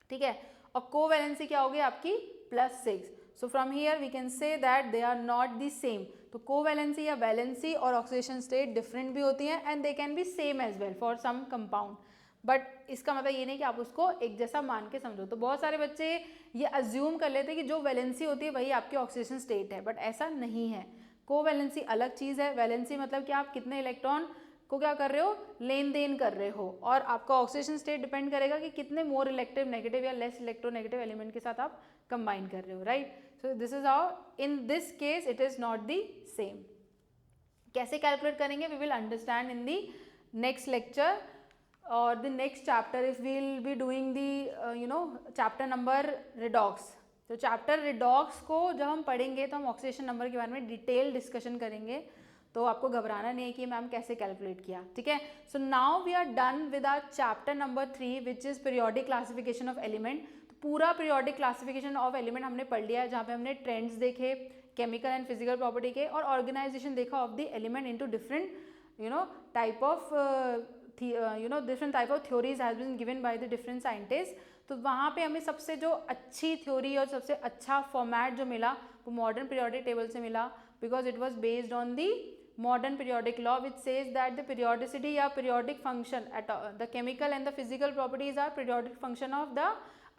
ठीक है, और कोवैलेंसी क्या होगी आपकी +6। So from here we can say that they are not the same. तो कोवैलेंसी या वैलेंसी और ऑक्सीडेशन स्टेट डिफरेंट भी होती हैं and they can be same as well for some compound, but इसका मतलब ये नहीं कि आप उसको एक जैसा मान के समझो। तो बहुत सारे बच्चे ये अज्यूम कर लेते हैं कि जो वैलेंसी होती है वही आपकी ऑक्सीडेशन स्टेट है, बट ऐसा नहीं है। कोवैलेंसी अलग चीज़ है, वैलेंसी मतलब कि आप कितने इलेक्ट्रॉन को क्या कर रहे हो, लेन देन कर रहे हो, और आपका ऑक्सीडेशन स्टेट डिपेंड करेगा कि कितने मोर इलेक्ट्रो नेगेटिव या लेस इलेक्ट्रोनेगेटिव एलिमेंट के साथ आप कंबाइन कर रहे हो, right. So this is how in this case it is not the same. कैसे कैलकुलेट करेंगे we will understand in the next lecture or the next chapter if we will be doing the chapter number redox, तो chapter redox को जब हम पढ़ेंगे तो हम oxidation number के बारे में डिटेल डिस्कशन करेंगे, तो आपको घबराना नहीं है कि मैम कैसे कैलकुलेट किया, ठीक है। So now we are done with our chapter number 3 which is periodic classification of element. तो पूरा पीरियोडिक क्लासिफिकेशन ऑफ एलिमेंट हमने पढ़ लिया है, जहाँ पे हमने ट्रेंड्स देखे केमिकल एंड फिजिकल प्रॉपर्टी के, और ऑर्गेनाइजेशन देखा of the element into different type of different type of theories has been given by the different scientists। तो वहाँ पे हमें सबसे जो अच्छी थ्योरी और सबसे अच्छा फॉर्मेट जो मिला वो मॉडर्न पीरियोडिक टेबल से मिला, because it was based on the modern periodic law which says that the periodicity या periodic function the chemical and the physical properties are periodic function of the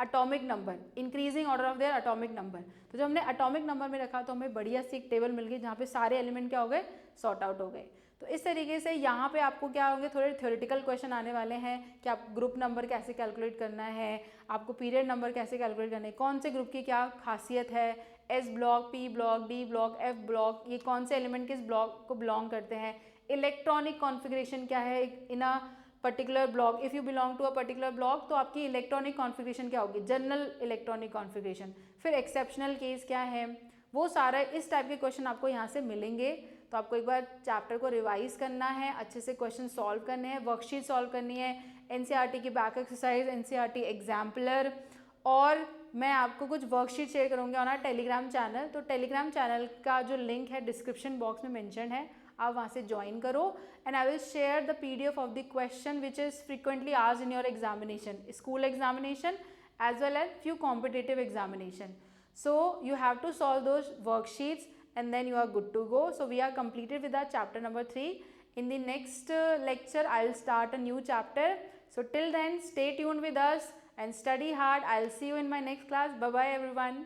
atomic number, increasing order of their atomic number। तो जब हमने atomic number में रखा तो हमें बढ़िया सी एक टेबल मिल गई जहाँ पे सारे एलिमेंट क्या हो गए, सॉर्ट आउट हो गए। तो इस तरीके से यहाँ पे आपको क्या होंगे, थोड़े थ्योरेटिकल क्वेश्चन आने वाले हैं कि आप ग्रुप नंबर कैसे कैलकुलेट करना है, आपको पीरियड नंबर कैसे कैलकुलेट करना है, कौन से ग्रुप की क्या खासियत है, S block, P block, D block, F block, ये कौन से एलिमेंट किस ब्लॉक को बिलोंग करते हैं, इलेक्ट्रॉनिक कॉन्फ़िगरेशन क्या है in a particular block, if you belong to a particular block तो आपकी इलेक्ट्रॉनिक कॉन्फ़िगरेशन क्या होगी, जनरल इलेक्ट्रॉनिक कॉन्फ़िगरेशन, फिर एक्सेप्शनल केस क्या है, वो सारा इस टाइप के क्वेश्चन आपको यहाँ से मिलेंगे। तो आपको एक बार चैप्टर को रिवाइज करना है, अच्छे से क्वेश्चन सॉल्व करने हैं, वर्कशीट सॉल्व करनी है, एनसीईआरटी की बैक एक्सरसाइज, एनसीईआरटी एग्जाम्पलर, और मैं आपको कुछ वर्कशीट शेयर करूँगी ऑन आवर टेलीग्राम चैनल। तो टेलीग्राम चैनल का जो लिंक है डिस्क्रिप्शन बॉक्स में मेंशन है, आप वहाँ से ज्वाइन करो, and I will share the PDF of the question which is frequently asked in your examination, school examination as well as few competitive examination. So you have to solve those worksheets and then you are good to go. So we are completed with our chapter number 3. In the next lecture I will start a new chapter. So till then stay tuned with us and study hard. I'll see you in my next class. Bye bye everyone.